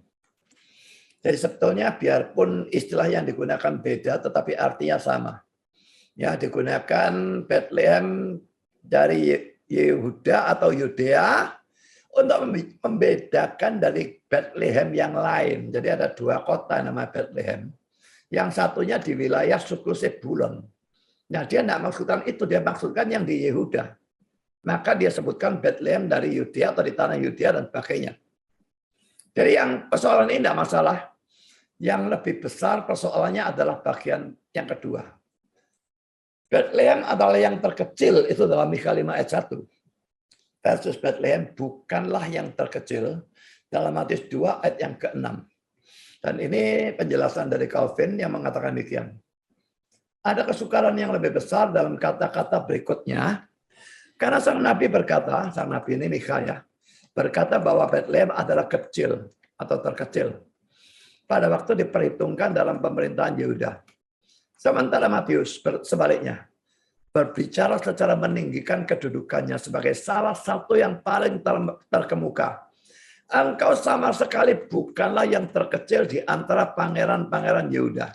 Jadi sebetulnya biarpun istilah yang digunakan beda, tetapi artinya sama. Ya, digunakan Bethlehem dari Yehuda atau Yudea untuk membedakan dari Bethlehem yang lain. Jadi ada dua kota nama Bethlehem. Yang satunya di wilayah suku Sebulon. Nah, dia tidak maksudkan itu, dia maksudkan yang di Yehuda. Maka dia sebutkan Bethlehem dari Yudea atau di tanah Yudea dan sebagainya. Jadi yang persoalan ini tidak masalah. Yang lebih besar persoalannya adalah bagian yang kedua. Bethlehem adalah yang terkecil, itu dalam Mikha 5 ayat 1. Versus Bethlehem bukanlah yang terkecil dalam Matius 2 ayat yang ke-6. Dan ini penjelasan dari Calvin yang mengatakan demikian. Ada kesukaran yang lebih besar dalam kata-kata berikutnya. Karena sang nabi berkata, sang nabi ini Mikha ya, berkata bahwa Bethlehem adalah kecil atau terkecil. Pada waktu diperhitungkan dalam pemerintahan Yehuda. Sementara Matius sebaliknya, berbicara secara meninggikan kedudukannya sebagai salah satu yang paling terkemuka. Engkau sama sekali bukanlah yang terkecil di antara pangeran-pangeran Yehuda.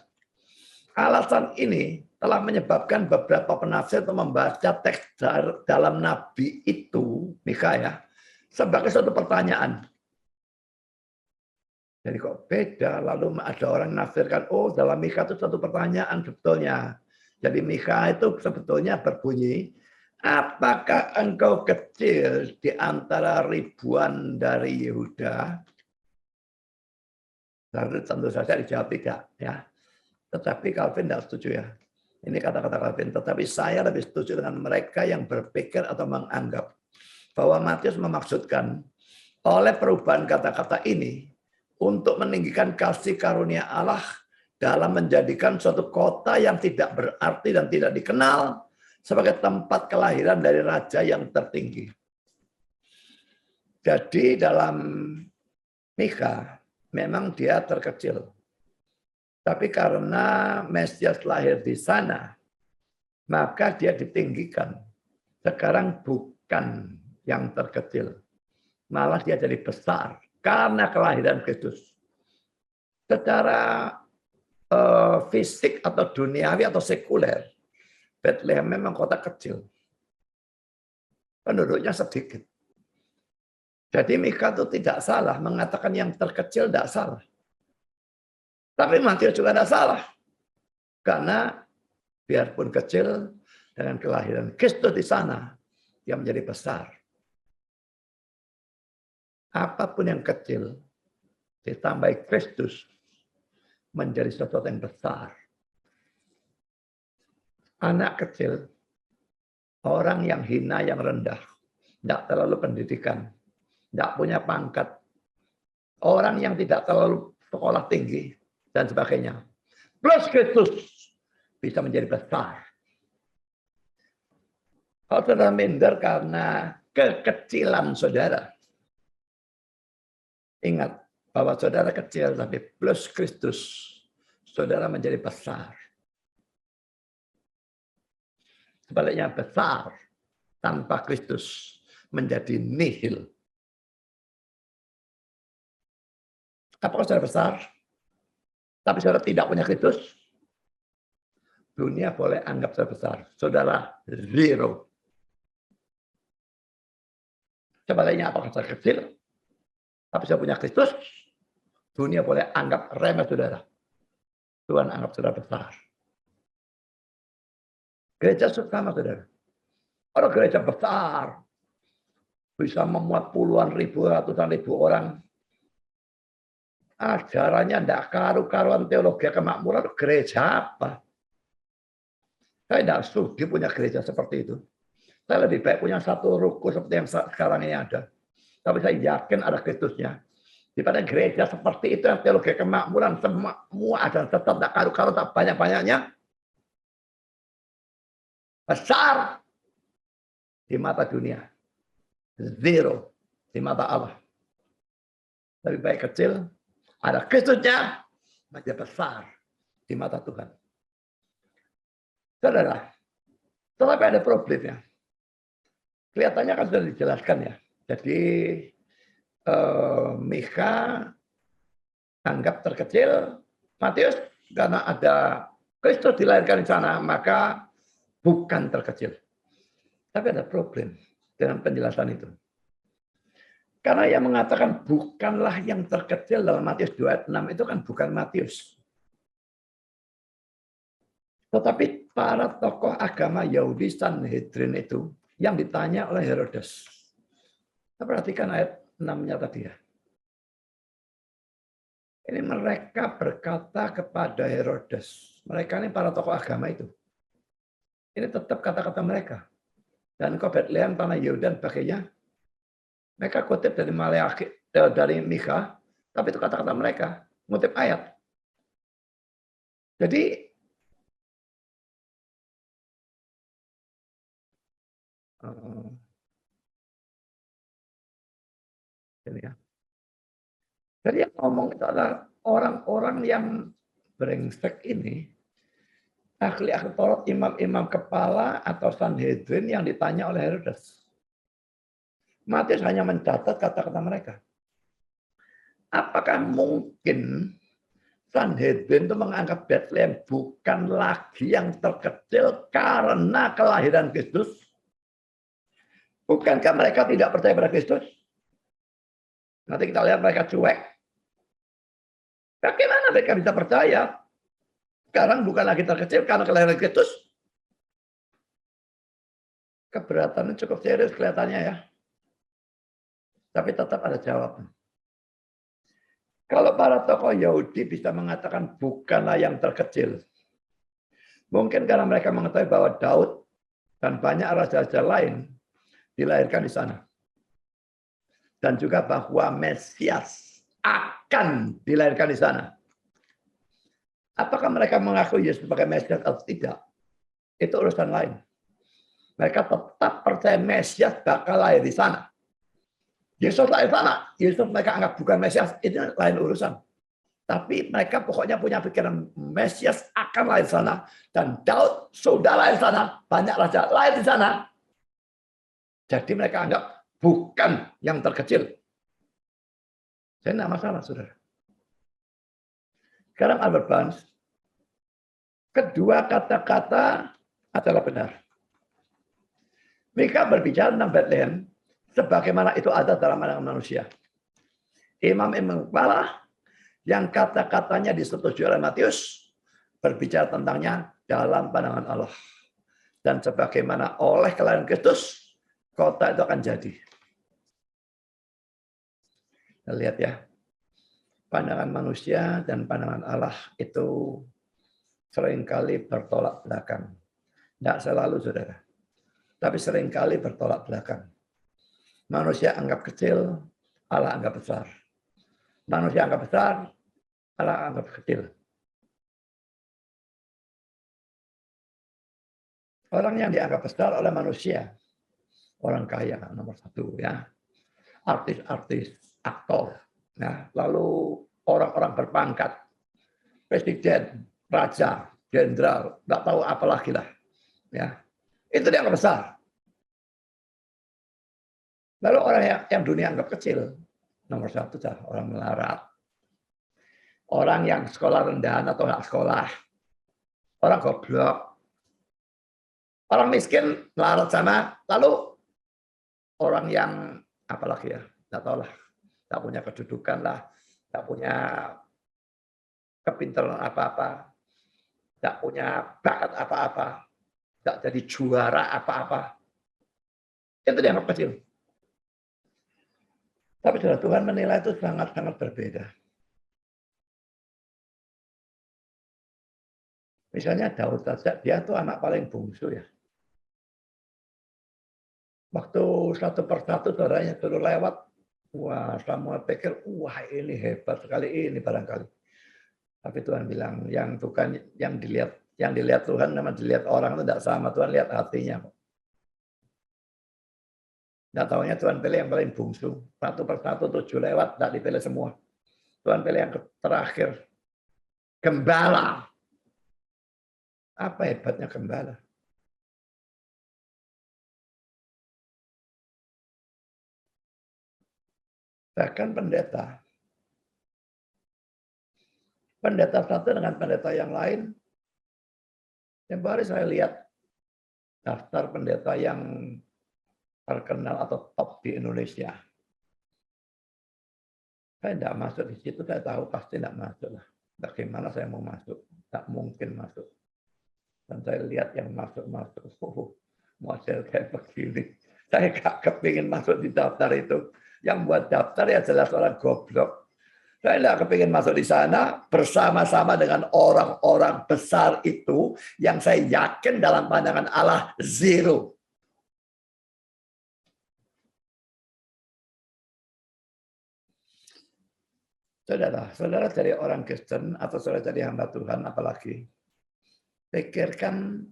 Alasan ini telah menyebabkan beberapa penafsir untuk membaca teks dalam nabi itu, Mikha ya, sebagai suatu pertanyaan. Jadi kok beda, lalu ada orang menafsirkan, oh dalam Mikha itu suatu pertanyaan sebetulnya. Jadi Mikha itu sebetulnya berbunyi, apakah engkau kecil di antara ribuan dari Yehuda? Lalu tentu saja dijawab tidak. Ya. Tetapi Calvin tidak setuju ya. Ini kata-kata Calvin. Tetapi saya lebih setuju dengan mereka yang berpikir atau menganggap bahwa Matius memaksudkan oleh perubahan kata-kata ini untuk meninggikan kasih karunia Allah dalam menjadikan suatu kota yang tidak berarti dan tidak dikenal sebagai tempat kelahiran dari raja yang tertinggi. Jadi dalam Mikha memang dia terkecil. Tapi karena Mesias lahir di sana, maka dia ditinggikan. Sekarang bukan yang terkecil. Malah dia jadi besar karena kelahiran Kristus. Secara fisik atau duniawi atau sekuler, Bethlehem memang kota kecil. Penduduknya sedikit. Jadi Mikha itu tidak salah, mengatakan yang terkecil tidak salah. Tapi Matius juga tidak salah. Karena biarpun kecil, dengan kelahiran Kristus di sana, dia menjadi besar. Apapun yang kecil, ditambah Kristus, menjadi sesuatu yang besar. Anak kecil, orang yang hina, yang rendah, tidak terlalu pendidikan, tidak punya pangkat, orang yang tidak terlalu sekolah tinggi, dan sebagainya. Plus Kristus bisa menjadi besar. Kalau saudara minder karena kekecilan saudara, ingat bahwa saudara kecil, tapi plus Kristus, saudara menjadi besar. Sebaliknya besar tanpa Kristus menjadi nihil. Apakah saudara besar, tapi saudara tidak punya Kristus? Dunia boleh anggap saudara besar. Saudara zero. Sebaliknya apakah saudara kecil, tapi saudara punya Kristus? Dunia boleh anggap remeh saudara. Tuhan anggap saudara besar. Gereja sama saudara. Kalau gereja besar, bisa memuat puluhan ribu, ratusan ribu orang. Ajarannya tidak karu-karuan, teologi kemakmuran, gereja apa? Saya tidak sudi punya gereja seperti itu. Saya lebih baik punya satu ruko seperti yang sekarang ini ada. Tapi saya yakin ada Kristusnya. Daripada gereja seperti itu, yang teologi kemakmuran, semua ada tetap tidak karu-karuan, tak banyak-banyaknya. Besar di mata dunia. Zero di mata Allah. Lebih baik kecil, ada Kristusnya, menjadi besar di mata Tuhan. Saudara, tetapi ada problemnya. Kelihatannya kan sudah dijelaskan ya. Jadi Mika anggap terkecil, Matius karena ada Kristus dilahirkan di sana, maka bukan terkecil. Tapi ada problem dengan penjelasan itu. Karena yang mengatakan bukanlah yang terkecil dalam Matius 2 ayat 6 itu kan bukan Matius. Tetapi para tokoh agama Yahudi Sanhedrin itu yang ditanya oleh Herodes. Perhatikan ayat 6-nya tadi ya. Ini mereka berkata kepada Herodes. Mereka ini para tokoh agama itu. Ini tetap kata-kata mereka. Dan kau Bethlehem, tanah Yehuda dan sebagainya. Mereka kutip dari Maleakhi, dari Mika, tapi itu kata-kata mereka, ngutip ayat. Jadi ini ya. Jadi yang ngomong itu adalah orang-orang yang brengsek ini, ahli-ahli Taurat, imam-imam kepala atau Sanhedrin yang ditanya oleh Herodes. Matius hanya mencatat kata-kata mereka. Apakah mungkin Sanhedrin itu menganggap Bethlehem bukan lagi yang terkecil karena kelahiran Kristus? Bukankah mereka tidak percaya pada Kristus? Nanti kita lihat mereka cuek. Bagaimana mereka bisa percaya? Sekarang bukan lagi terkecil karena kelahiran Kristus. Keberatannya cukup serius kelihatannya ya. Tapi tetap ada jawaban. Kalau para tokoh Yahudi bisa mengatakan bukanlah yang terkecil. Mungkin karena mereka mengetahui bahwa Daud dan banyak raja-raja lain dilahirkan di sana. Dan juga bahwa Mesias akan dilahirkan di sana. Apakah mereka mengaku Yesus sebagai Mesias atau tidak? Itu urusan lain. Mereka tetap percaya Mesias bakal lahir di sana. Yesus lahir di sana. Yesus mereka anggap bukan Mesias. Itu lain urusan. Tapi mereka pokoknya punya pikiran Mesias akan lahir di sana. Dan Daud sudah lahir di sana. Banyak raja lahir di sana. Jadi mereka anggap bukan yang terkecil. Saya tidak masalah, saudara. Sekarang Albert Barnes, kedua kata-kata adalah benar. Mika berbicara tentang Bethlehem sebagaimana itu ada dalam pandangan manusia. Imam-imam kepala yang kata-katanya disetujui oleh Matius berbicara tentangnya dalam pandangan Allah. Dan sebagaimana oleh kelahiran Kristus, kota itu akan jadi. Kita lihat ya. Pandangan manusia dan pandangan Allah itu seringkali bertolak belakang. Tidak selalu, saudara. Tapi seringkali bertolak belakang. Manusia anggap kecil, Allah anggap besar. Manusia anggap besar, Allah anggap kecil. Orang yang dianggap besar oleh manusia, orang kaya nomor satu ya, artis-artis, aktor, ya, lalu orang-orang berpangkat, presiden, raja, jenderal, nggak tahu apa lagi lah, ya, itu dianggap besar. Lalu orang yang dunia anggap kecil, nomor satu orang melarat, orang yang sekolah rendahan atau nggak sekolah, orang goblok, orang miskin melarat sama, lalu orang yang apalagi ya, nggak tahu lah, nggak punya kedudukan lah, nggak punya kepintaran apa-apa, nggak punya bakat apa-apa, nggak jadi juara apa-apa, itu dianggap kecil. Tapi Tuhan menilai itu sangat-sangat berbeda. Misalnya Daud saja, dia tuh anak paling bungsu ya. Waktu satu persatu saudaranya suruh lewat, wah Samuel pikir, wah ini hebat sekali ini barangkali. Tapi Tuhan bilang, yang dilihat Tuhan sama dilihat orang itu tidak sama. Tuhan lihat hatinya. Tidak tahunya Tuhan pilih yang paling bungsu. Satu persatu 7 lewat, tidak dipilih semua. Tuhan pilih yang terakhir. Gembala. Apa hebatnya gembala? Bahkan pendeta. Pendeta satu dengan pendeta yang lain. Yang baru saya lihat daftar pendeta yang terkenal atau top di Indonesia. Saya tidak masuk di situ, saya tahu pasti tidak masuk lah. Bagaimana saya mau masuk? Tak mungkin masuk. Dan saya lihat yang masuk-masuk, model kayak begini. Saya gak kepingin masuk di daftar itu. Yang buat daftar ya jelas orang goblok. Saya tidak kepingin masuk di sana bersama-sama dengan orang-orang besar itu yang saya yakin dalam pandangan Allah zero. Saudara jadi orang Kristen atau saudara jadi hamba Tuhan apalagi, pikirkan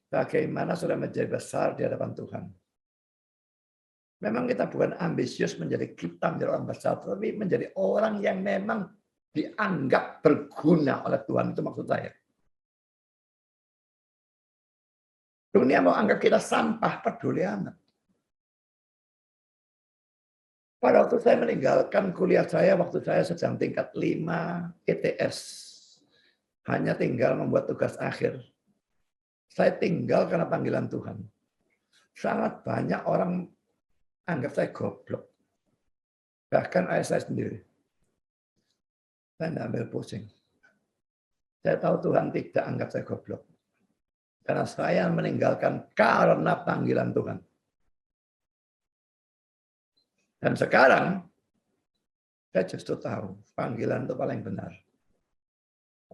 bagaimana saudara menjadi besar di hadapan Tuhan. Memang kita bukan ambisius menjadi orang besar, tapi menjadi orang yang memang dianggap berguna oleh Tuhan. Itu maksud saya. Dunia mau anggap kita sampah, peduli amat. Pada waktu saya meninggalkan kuliah saya, waktu saya sedang tingkat 5 ETS. Hanya tinggal membuat tugas akhir. Saya tinggal karena panggilan Tuhan. Sangat banyak orang anggap saya goblok. Bahkan ayah saya sendiri. Saya tidak ambil pusing. Saya tahu Tuhan tidak anggap saya goblok. Karena saya meninggalkan karena panggilan Tuhan. Dan sekarang, saya justru tahu panggilan itu paling benar.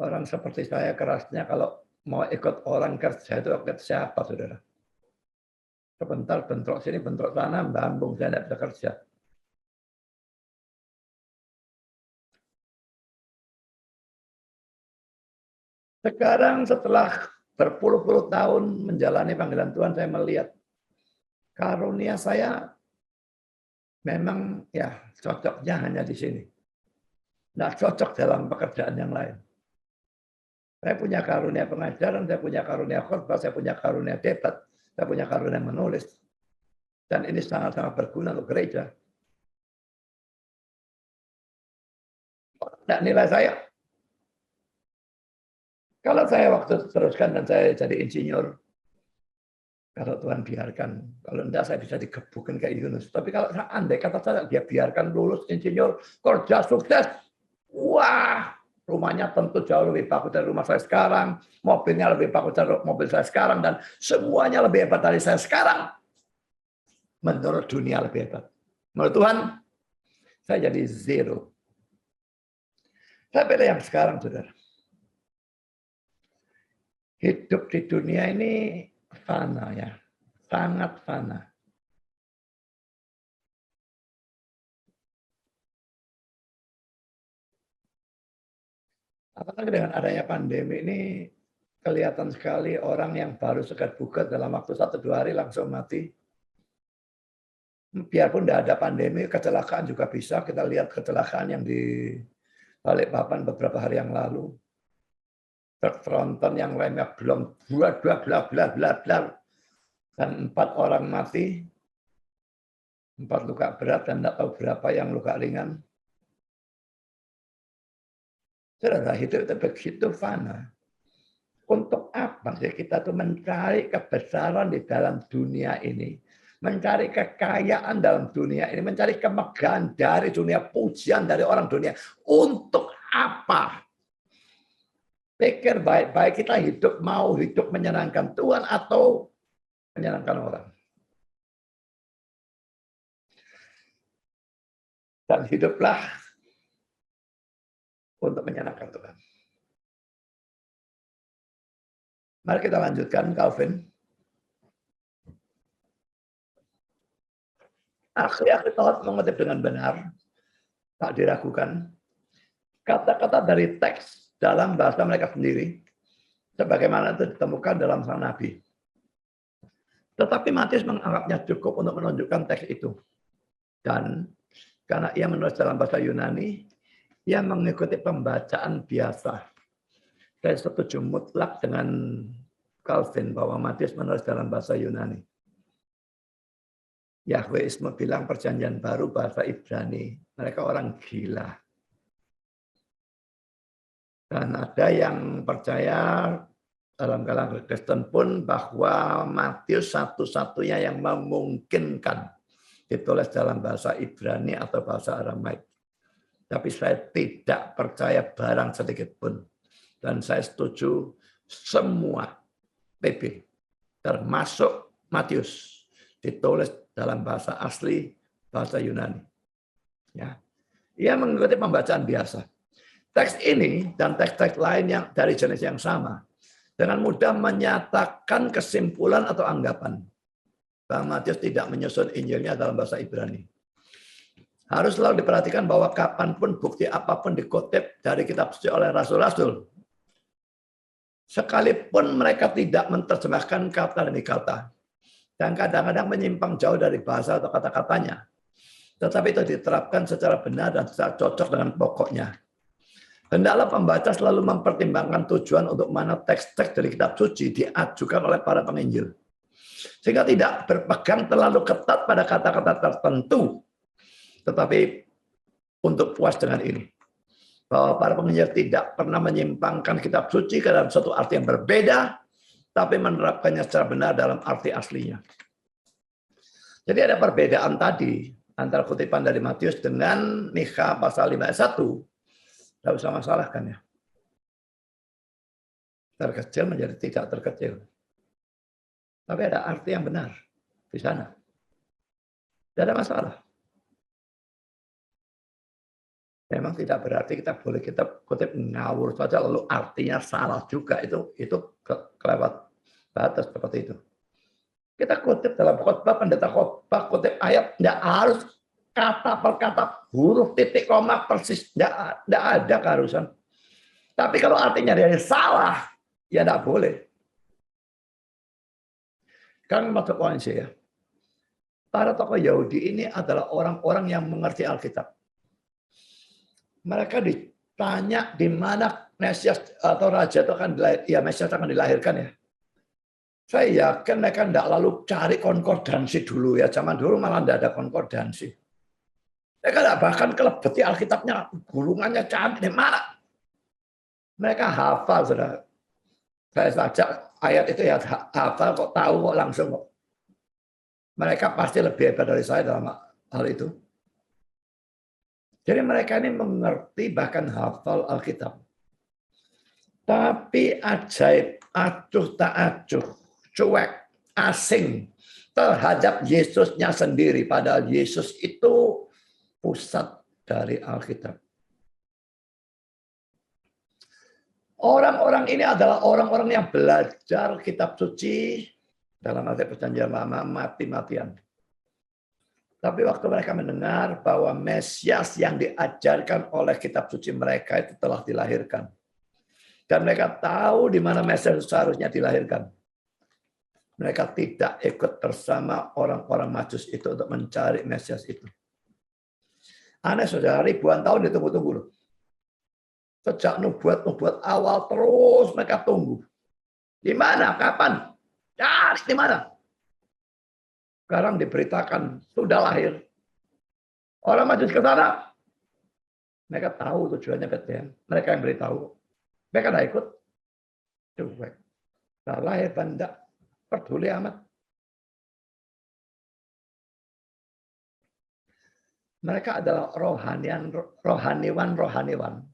Orang seperti saya kerasnya kalau mau ikut orang kerja itu ikut siapa, saudara? Sebentar bentrok sini, bentrok sana, bambung, saya tidak bisa kerja. Sekarang setelah berpuluh-puluh tahun menjalani panggilan Tuhan, saya melihat karunia saya memang ya cocoknya hanya di sini. Tidak cocok dalam pekerjaan yang lain. Saya punya karunia pengajaran, saya punya karunia khotbah, saya punya karunia debat, saya punya karunia menulis. Dan ini sangat-sangat berguna untuk gereja. Nah, nilai saya, kalau saya waktu teruskan dan saya jadi insinyur, kalau Tuhan biarkan, kalau enggak saya bisa digebukin kayak Yunus. Tapi kalau andai kata saya dia biarkan lulus insinyur, kerja sukses, wah, rumahnya tentu jauh lebih bagus dari rumah saya sekarang, mobilnya lebih bagus dari mobil saya sekarang, dan semuanya lebih hebat dari saya sekarang. Menurut dunia lebih hebat. Menurut Tuhan, saya jadi zero. Saya pilih yang sekarang, saudara. Hidup di dunia ini fana ya, sangat fana. Apalagi dengan adanya pandemi ini, kelihatan sekali orang yang baru sekat buka dalam waktu 1-2 hari langsung mati. Biarpun tidak ada pandemi, kecelakaan juga bisa. Kita lihat kecelakaan yang di Balikpapan beberapa hari yang lalu. Truk tronton yang lainnya belum bla bla bla bla bla bla, dan 4 orang mati, 4 luka berat dan tidak tahu berapa yang luka ringan. Saudara, hidup itu begitu fana. Untuk apa sih kita tuh mencari kebesaran di dalam dunia ini? Mencari kekayaan dalam dunia ini, mencari kemegahan dari dunia, pujian dari orang dunia. Untuk apa? Pikir baik-baik, kita mau hidup menyenangkan Tuhan atau menyenangkan orang. Dan hiduplah untuk menyenangkan Tuhan. Mari kita lanjutkan, Calvin. Ahli-ahli Taurat mengutip dengan benar, tak diragukan, kata-kata dari teks dalam bahasa mereka sendiri, sebagaimana itu ditemukan dalam sang nabi. Tetapi Matius menganggapnya cukup untuk menunjukkan teks itu. Dan karena ia menulis dalam bahasa Yunani, ia mengikuti pembacaan biasa. Saya setuju mutlak dengan Calvin bahwa Matius menulis dalam bahasa Yunani. Yahweisme bilang perjanjian baru bahasa Ibrani. Mereka orang gila. Dan ada yang percaya dalam kalangan Kristen pun bahwa Matius satu-satunya yang memungkinkan ditulis dalam bahasa Ibrani atau bahasa Aramaik. Tapi saya tidak percaya barang sedikit pun. Dan saya setuju semua PB, termasuk Matius, ditulis dalam bahasa asli, bahasa Yunani. Ya. Ia mengikuti pembacaan biasa. Teks ini dan teks-teks lain yang dari jenis yang sama, dengan mudah menyatakan kesimpulan atau anggapan bahwa Matius tidak menyusun Injilnya dalam bahasa Ibrani. Harus selalu diperhatikan bahwa kapanpun bukti apapun dikutip dari kitab suci oleh rasul-rasul, sekalipun mereka tidak menerjemahkan kata demi kata, dan kadang-kadang menyimpang jauh dari bahasa atau kata-katanya, tetapi itu diterapkan secara benar dan secara cocok dengan pokoknya. Hendaklah pembaca selalu mempertimbangkan tujuan untuk mana teks-teks dari kitab suci diajukan oleh para penginjil, sehingga tidak berpegang terlalu ketat pada kata-kata tertentu, tetapi untuk puas dengan ini, bahwa para penginjil tidak pernah menyimpangkan kitab suci ke dalam suatu arti yang berbeda, tapi menerapkannya secara benar dalam arti aslinya. Jadi ada perbedaan tadi antara kutipan dari Matius dengan Mikha pasal 5 ayat 1. Tidak usah masalah kan ya. Terkecil menjadi tidak terkecil. Tapi ada arti yang benar di sana. Tidak ada masalah. Memang tidak berarti kita boleh kita kutip ngawur saja lalu artinya salah juga, itu kelewat batas seperti itu. Kita kutip dalam khotbah, pendeta khotbah kutip ayat, tidak harus kata per kata, huruf titik koma persis, tidak ada keharusan. Tapi kalau artinya dia salah, ya tidak boleh. Kan maksud poin saya, para tokoh Yahudi ini adalah orang-orang yang mengerti Alkitab. Mereka ditanya di mana Mesias atau Raja itu Mesias akan dilahirkan ya. Saya yakin mereka tidak lalu cari konkordansi dulu ya. Zaman dulu malah tidak ada konkordansi. Mereka bahkan kelebeti Alkitabnya, gulungannya cantik di mana. Mereka hafal, saudara. Saya saja ayat itu ya hafal kok, tahu kok langsung kok. Mereka pasti lebih hebat dari saya dalam hal itu. Jadi mereka ini mengerti bahkan hafal Alkitab. Tapi ajaib, acuh tak acuh, cuek, asing terhadap Yesusnya sendiri. Padahal Yesus itu pusat dari Alkitab. Orang-orang ini adalah orang-orang yang belajar kitab suci dalam arti perjanjian lama mati-matian. Tapi waktu mereka mendengar bahwa Mesias yang diajarkan oleh kitab suci mereka itu telah dilahirkan, Dan mereka tahu di mana Mesias seharusnya dilahirkan. Mereka tidak ikut bersama orang-orang Majus itu untuk mencari Mesias itu. Aneh saudara, ribuan tahun ditunggu-tunggu loh. Sejak nubuat-nubuat awal terus mereka tunggu. Di mana? Kapan? Cari di mana? Sekarang diberitakan sudah lahir. Orang Majus ke sana. Mereka tahu tujuannya Bethlehem. Mereka yang beritahu. Mereka tidak ikut. Cuek. Nah, lahir dan tidak peduli amat. Mereka adalah rohaniwan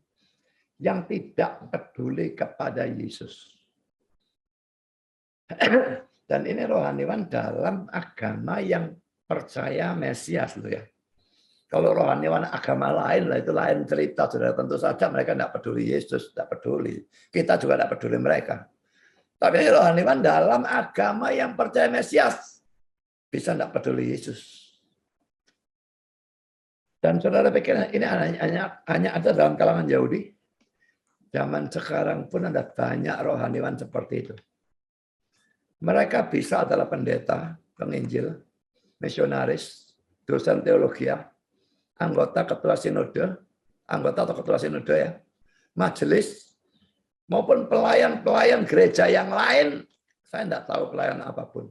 yang tidak peduli kepada Yesus. Dan ini rohaniwan dalam agama yang percaya Mesias loh ya. Kalau rohaniwan agama lain lah itu lain cerita, saudara. Tentu saja mereka tidak peduli Yesus, tidak peduli. Kita juga tidak peduli mereka. Tapi rohaniwan dalam agama yang percaya Mesias bisa tidak peduli Yesus. Dan saudara pikir ini hanya ada dalam kalangan Yahudi? Zaman sekarang pun ada banyak rohaniwan seperti itu. Mereka bisa adalah pendeta, penginjil, misionaris, dosen teologi, anggota ketua sinode, anggota atau ketua sinode ya, majelis, maupun pelayan-pelayan gereja yang lain. Saya tidak tahu pelayan apapun.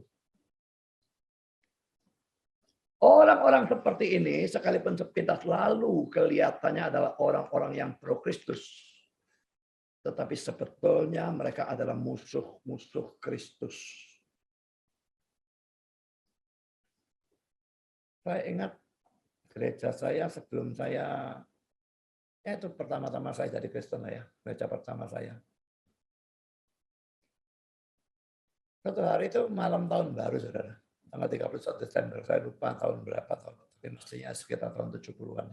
Orang-orang seperti ini sekalipun sepintas lalu kelihatannya adalah orang-orang yang pro Kristus. Tetapi sebetulnya mereka adalah musuh-musuh Kristus. Saya ingat gereja saya sebelum saya, itu pertama-tama saya jadi Kristen ya, gereja pertama saya. Suatu hari itu malam tahun baru, saudara. Tanggal 31 Desember, saya lupa tahun berapa, tapi mestinya sekitar tahun 70-an.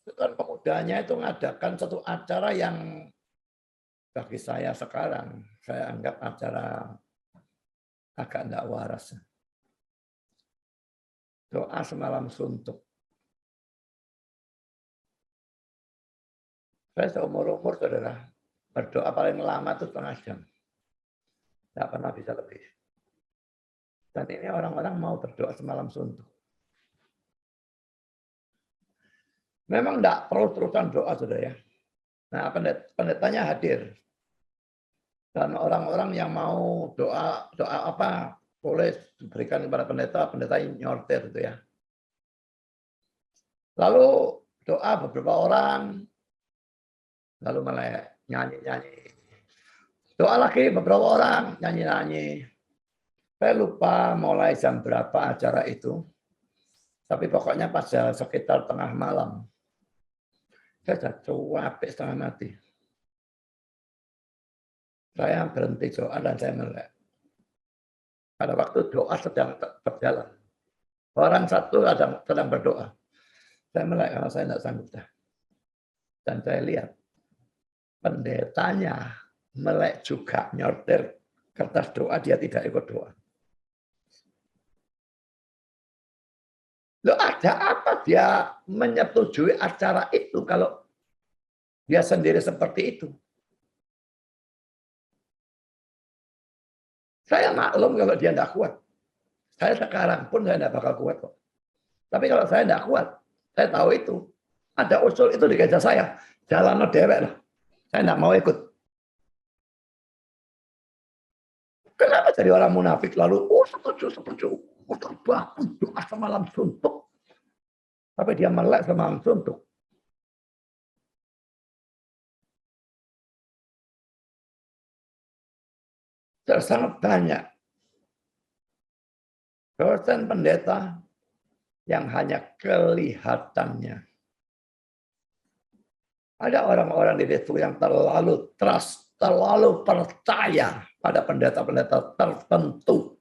Tuan pemudanya itu mengadakan satu acara yang bagi saya sekarang, saya anggap acara agak tidak waras. Doa semalam suntuk. Saya seumur-umur, saudara, berdoa paling lama itu setengah jam. Tidak pernah bisa lebih. Dan ini orang-orang mau berdoa semalam suntuk. Memang tidak perlu terusan doa, saudara ya. Nah, pendetanya hadir. Dan orang-orang yang mau doa apa boleh diberikan kepada pendeta nyortir itu ya. Lalu doa beberapa orang, lalu mulai nyanyi-nyanyi. Doa lagi beberapa orang, nyanyi-nyanyi. Saya lupa mulai jam berapa acara itu. Tapi pokoknya pada sekitar tengah malam. Saya sudah capek setengah mati. Saya berhenti doa dan saya melek. Pada waktu doa sedang berjalan. Orang satu sedang berdoa. Saya melek karena saya tidak sanggup. Dan saya lihat pendetanya melek juga nyortir kertas doa, dia tidak ikut doa. Loh, ada apa dia menyetujui acara itu kalau dia sendiri seperti itu? Saya maklum kalau dia tidak kuat. Saya sekarang pun saya tidak bakal kuat kok. Tapi kalau saya tidak kuat, saya tahu itu. Ada usul itu di gereja saya. Jalan dewek lah. Saya tidak mau ikut. Kenapa jadi orang munafik lalu, setuju. Bagus doa semalam suntuk. Tapi dia melek semalam suntuk. Sangat banyak dosen pendeta yang hanya kelihatannya. Ada orang-orang di situ yang terlalu trust, terlalu percaya pada pendeta-pendeta tertentu.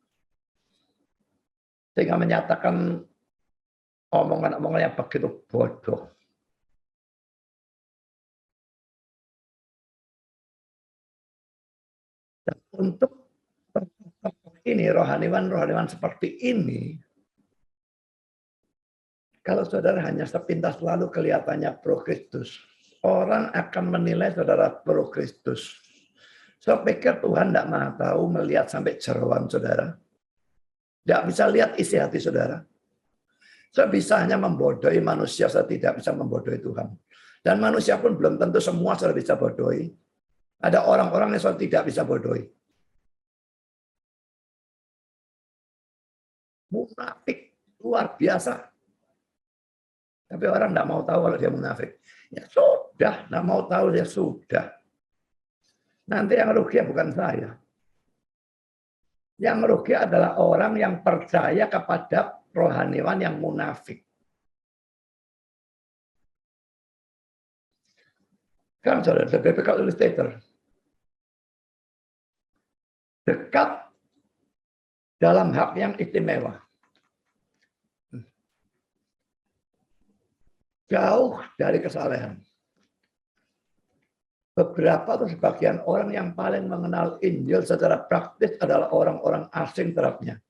Sehingga menyatakan omongan-omongan yang begitu bodoh. Dan untuk ini, rohaniwan seperti ini, kalau saudara hanya sepintas lalu kelihatannya pro Kristus, orang akan menilai saudara pro Kristus. Saya pikir Tuhan tidak mau tahu melihat sampai jeroan saudara. Tidak bisa lihat isi hati saudara. Saya bisa hanya membodohi manusia, saya tidak bisa membodohi Tuhan. Dan manusia pun belum tentu semua saya bisa bodohi. Ada orang-orang yang saya tidak bisa bodohi. Munafik luar biasa. Tapi orang tidak mau tahu kalau dia munafik. Ya sudah, tidak mau tahu ya sudah. Nanti yang rugi bukan saya. Yang rugi adalah orang yang percaya kepada rohaniwan yang munafik. Kan saudara, the biblical illustrator. Dekat dalam hak yang istimewa. Jauh dari kesalahan. Beberapa atau sebagian orang yang paling mengenal Injil secara praktis adalah orang-orang asing terhadapnya.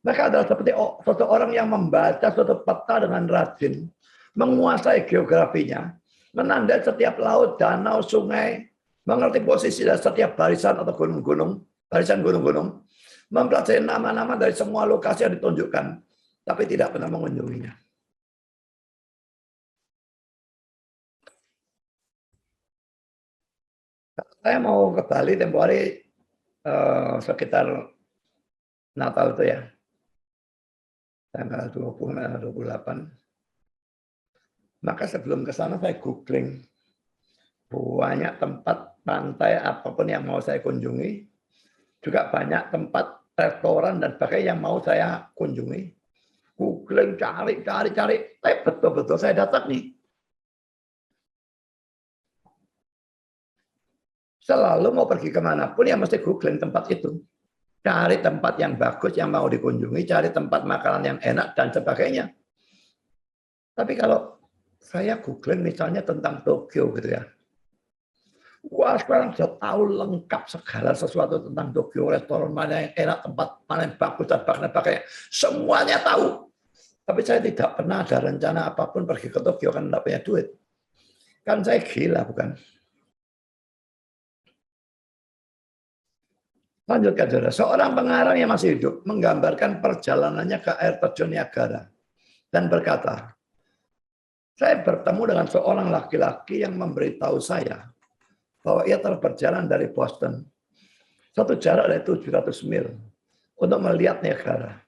Mereka adalah seperti suatu orang yang membaca suatu peta dengan rajin, menguasai geografinya, menandai setiap laut, danau, sungai, mengerti posisi dari setiap barisan atau gunung-gunung, barisan gunung-gunung, mempelajari nama-nama dari semua lokasi yang ditunjukkan, tapi tidak pernah mengunjunginya. Saya mau ke Bali tempoh hari sekitar Natal itu ya, tanggal 20, 28. Maka sebelum ke sana saya googling banyak tempat pantai apapun yang mau saya kunjungi, juga banyak tempat restoran dan sebagainya yang mau saya kunjungi. Googling, cari, betul-betul saya dapat nih. Selalu mau pergi kemanapun ya mesti googling tempat itu. Cari tempat yang bagus yang mau dikunjungi, cari tempat makanan yang enak dan sebagainya. Tapi kalau saya googling misalnya tentang Tokyo gitu ya. Wah sekarang sudah tahu lengkap segala sesuatu tentang Tokyo, restoran mana yang enak, tempat mana yang bagus dan sebagainya. Semuanya tahu. Tapi saya tidak pernah ada rencana apapun pergi ke Tokyo kan tidak punya duit. Kan saya gila bukan? Lanjutkan saudara. Seorang pengarang yang masih hidup menggambarkan perjalanannya ke air terjun Niagara dan berkata, saya bertemu dengan seorang laki-laki yang memberitahu saya bahwa ia telah berjalan dari Boston satu jarak dari 700 mil untuk melihat Niagara.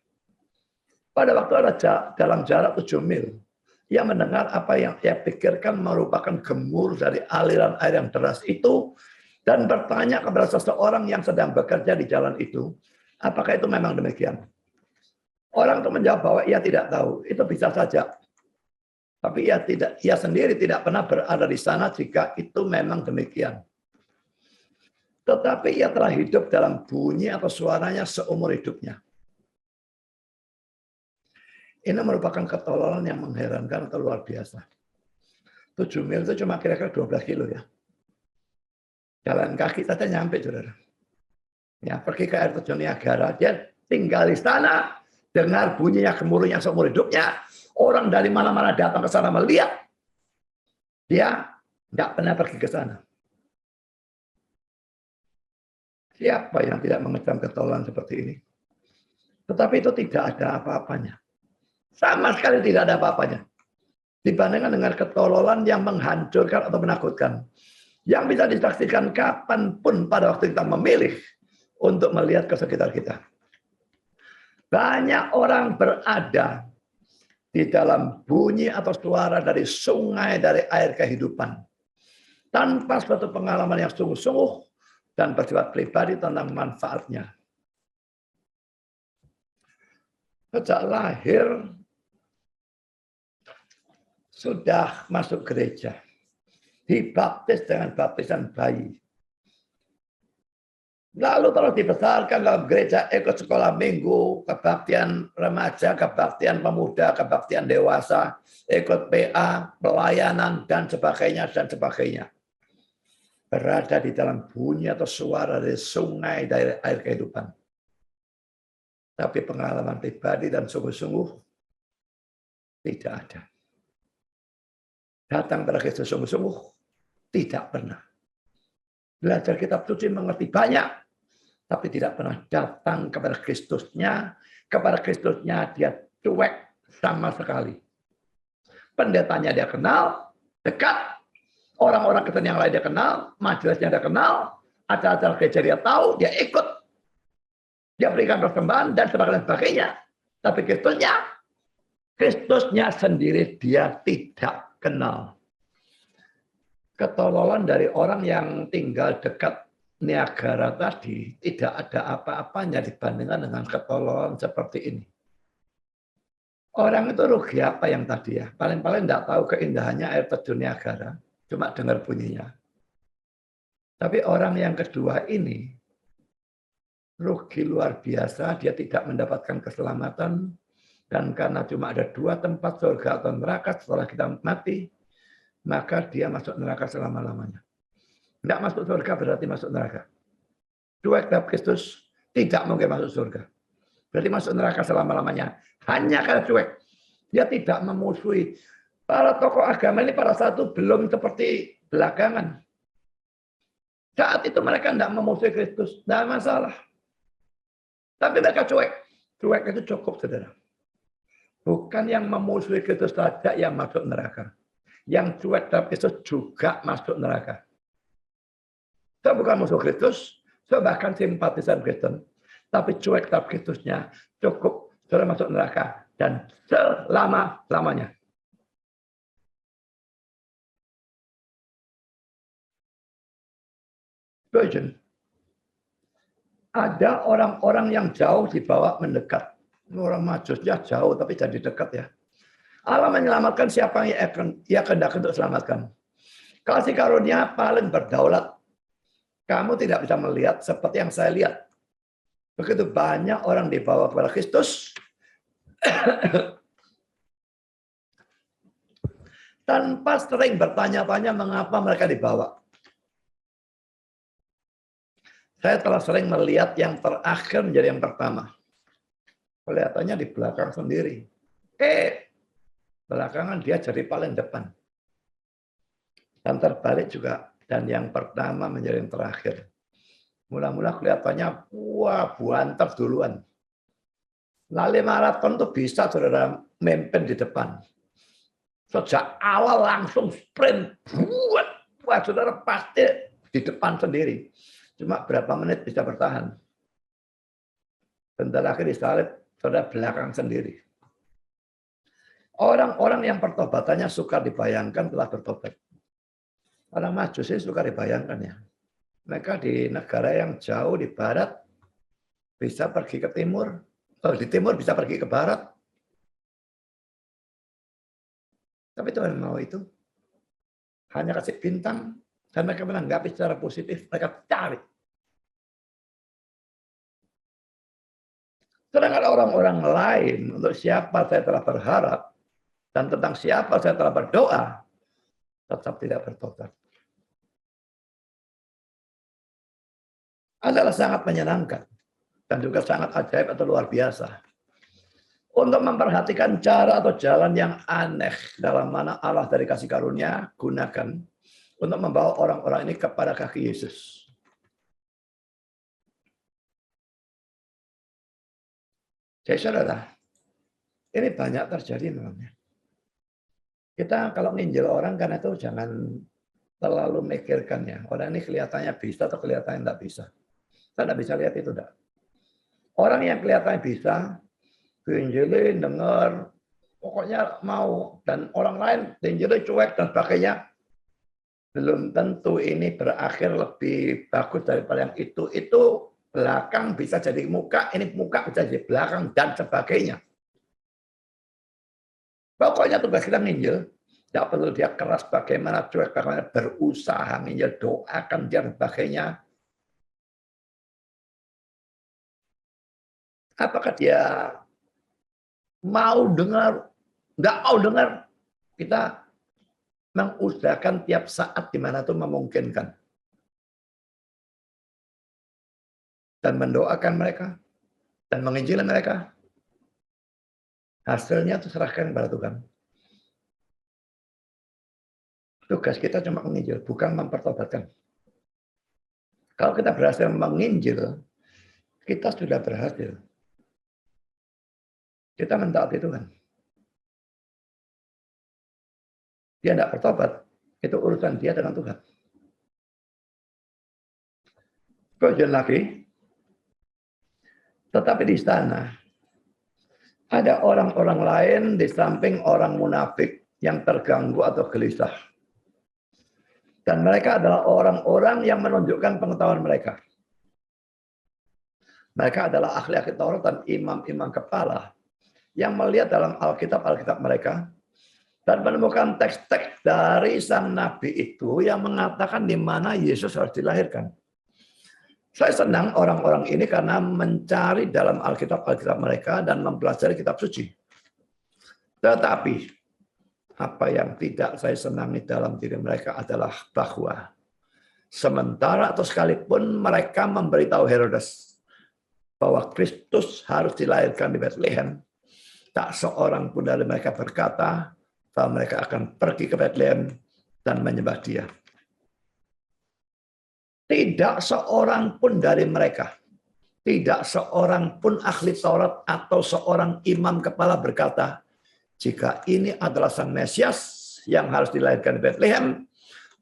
Pada waktu ada dalam jarak 7 mil, ia mendengar apa yang ia pikirkan merupakan gemur dari aliran air yang deras itu dan bertanya kepada seseorang yang sedang bekerja di jalan itu, apakah itu memang demikian? Orang itu menjawab bahwa ia tidak tahu, itu bisa saja. Tapi ia sendiri tidak pernah berada di sana jika itu memang demikian. Tetapi ia telah hidup dalam bunyi atau suaranya seumur hidupnya. Ini merupakan ketololan yang mengherankan atau luar biasa. 7 mil itu cuma kira-kira 12 kilo ya. Jalan kaki saja nyampe, saudara. Ya, pergi ke air terjun Niagara, dia tinggal di sana, dengar bunyinya gemuruhnya seumur hidupnya. Orang dari mana-mana datang ke sana melihat. Dia tidak pernah pergi ke sana. Siapa yang tidak mengecam ketololan seperti ini? Tetapi itu tidak ada apa-apanya. Sama sekali tidak ada apa-apanya. Dibandingkan dengan ketololan yang menghancurkan atau menakutkan. Yang bisa disaksikan kapanpun pada waktu kita memilih untuk melihat ke sekitar kita. Banyak orang berada di dalam bunyi atau suara dari sungai, dari air kehidupan. Tanpa suatu pengalaman yang sungguh-sungguh dan bersifat pribadi tentang manfaatnya. Sejak lahir sudah masuk gereja. Dibaptis dengan baptisan bayi. Lalu terus dibesarkan dalam gereja, ikut sekolah minggu, kebaktian remaja, kebaktian pemuda, kebaktian dewasa, ikut PA, pelayanan, dan sebagainya, dan sebagainya. Berada di dalam bunyi atau suara dari sungai, dari air kehidupan. Tapi pengalaman pribadi dan sungguh-sungguh tidak ada. datang kepada Kristus sungguh-sungguh? Tidak pernah. Belajar kitab suci mengerti banyak, tapi tidak pernah datang kepada Kristusnya. Kepada Kristusnya dia cuek sama sekali. Pendetanya dia kenal, dekat. Orang-orang Kristen yang lain dia kenal, majelisnya dia kenal, acara-acara gereja dia tahu, dia ikut. Dia berikan persembahan dan sebagainya. Tapi Kristusnya sendiri dia tidak kenal. Ketololan dari orang yang tinggal dekat Niagara tadi tidak ada apa-apanya dibandingkan dengan ketololan seperti ini. Orang itu rugi apa yang tadi ya? Paling-paling tidak tahu keindahannya air terjun Niagara, cuma dengar bunyinya. Tapi orang yang kedua ini rugi luar biasa, dia tidak mendapatkan keselamatan, dan karena cuma ada 2 tempat, surga atau neraka setelah kita mati, maka dia masuk neraka selama-lamanya. Tidak masuk surga berarti masuk neraka. Cuek terhadap Kristus tidak mungkin masuk surga. Berarti masuk neraka selama-lamanya. Hanya karena cuek. Dia tidak memusuhi. Para tokoh agama ini pada saat itu belum seperti belakangan. Saat itu mereka tidak memusuhi Kristus. Tidak masalah. Tapi mereka cuek. Cuek itu cukup, saudara. Bukan yang memusuhi Kristus saja yang masuk neraka. Yang cuek terhadap Kristus juga masuk neraka. Saya bukan musuh Kristus, saya bahkan simpatisan Kristen. Tapi cuek terhadap Kristusnya cukup, saudara masuk neraka. Dan selama-lamanya. Ada orang-orang yang jauh dibawa mendekat. Orang majusnya jauh tapi jadi dekat ya. Allah menyelamatkan siapa yang ia kehendak untuk selamatkan. Kasih karunia paling berdaulat. Kamu tidak bisa melihat seperti yang saya lihat. Begitu banyak orang dibawa kepada Kristus. Tanpa sering bertanya-tanya mengapa mereka dibawa. Saya telah sering melihat yang terakhir menjadi yang pertama. Kelihatannya di belakang sendiri. Belakangan dia jadi paling depan. Dan terbalik juga. Dan yang pertama menjadi yang terakhir. Mula-mula kelihatannya, wah, buantar duluan. Lari maraton tuh bisa saudara memimpin di depan. Sejak awal langsung sprint. Wah, saudara pasti di depan sendiri. Cuma berapa menit bisa bertahan. Bentar lagi disalib, saudara belakang sendiri. Orang-orang yang pertobatannya suka dibayangkan telah bertobat. Orang Majusi suka dibayangkan ya. Mereka di negara yang jauh di barat bisa pergi ke timur. Di timur bisa pergi ke barat. Tapi Tuhan mau itu. Hanya kasih bintang. Dan mereka menanggapi secara positif. Mereka cari. Sedangkan orang-orang lain, untuk siapa saya telah berharap, dan tentang siapa saya telah berdoa, tetap tidak bertobat. Adalah sangat menyenangkan, dan juga sangat ajaib atau luar biasa. Untuk memperhatikan cara atau jalan yang aneh, dalam mana Allah dari kasih karunia, gunakan untuk membawa orang-orang ini kepada kaki Yesus. Jadi saudara, ini banyak terjadi memangnya. Kita kalau nginjil orang kan itu jangan terlalu mikirkan ya. Orang ini kelihatannya bisa atau kelihatannya tidak bisa. Kita tidak bisa lihat itu enggak. Orang yang kelihatannya bisa, diinjilin, dengar, pokoknya mau. Dan orang lain diinjilin cuek dan sebagainya. Belum tentu ini berakhir lebih bagus daripada yang itu. Itu belakang bisa jadi muka, ini muka bisa jadi belakang, dan sebagainya. Pokoknya tugas kita nginjil, tidak perlu dia keras bagaimana, cuek bagaimana, berusaha nginjil, doakan dia, dan sebagainya. Apakah dia mau dengar, nggak mau dengar, kita mengusahakan tiap saat di mana itu memungkinkan. Dan mendoakan mereka, dan menginjilkan mereka. Hasilnya itu serahkan kepada Tuhan. Tugas kita cuma menginjil, bukan mempertobatkan. Kalau kita berhasil menginjil, kita sudah berhasil. Kita mentaati Tuhan. Dia tidak bertobat, itu urusan dia dengan Tuhan. Kemudian lagi, tetapi di sana ada orang-orang lain di samping orang munafik yang terganggu atau gelisah. Dan mereka adalah orang-orang yang menunjukkan pengetahuan mereka. Mereka adalah ahli-ahli Taurat dan imam-imam kepala yang melihat dalam Alkitab mereka dan menemukan teks-teks dari sang nabi itu yang mengatakan di mana Yesus harus dilahirkan. Saya senang orang-orang ini karena mencari dalam Alkitab mereka dan mempelajari kitab suci. Tetapi apa yang tidak saya senangi dalam diri mereka adalah bahwa sementara atau sekalipun mereka memberitahu Herodes bahwa Kristus harus dilahirkan di Bethlehem, tak seorang pun dari mereka berkata bahwa mereka akan pergi ke Bethlehem dan menyembah Dia. Tidak seorang pun dari mereka, tidak seorang pun ahli Taurat atau seorang imam kepala berkata, jika ini adalah Sang Mesias yang harus dilahirkan di Bethlehem,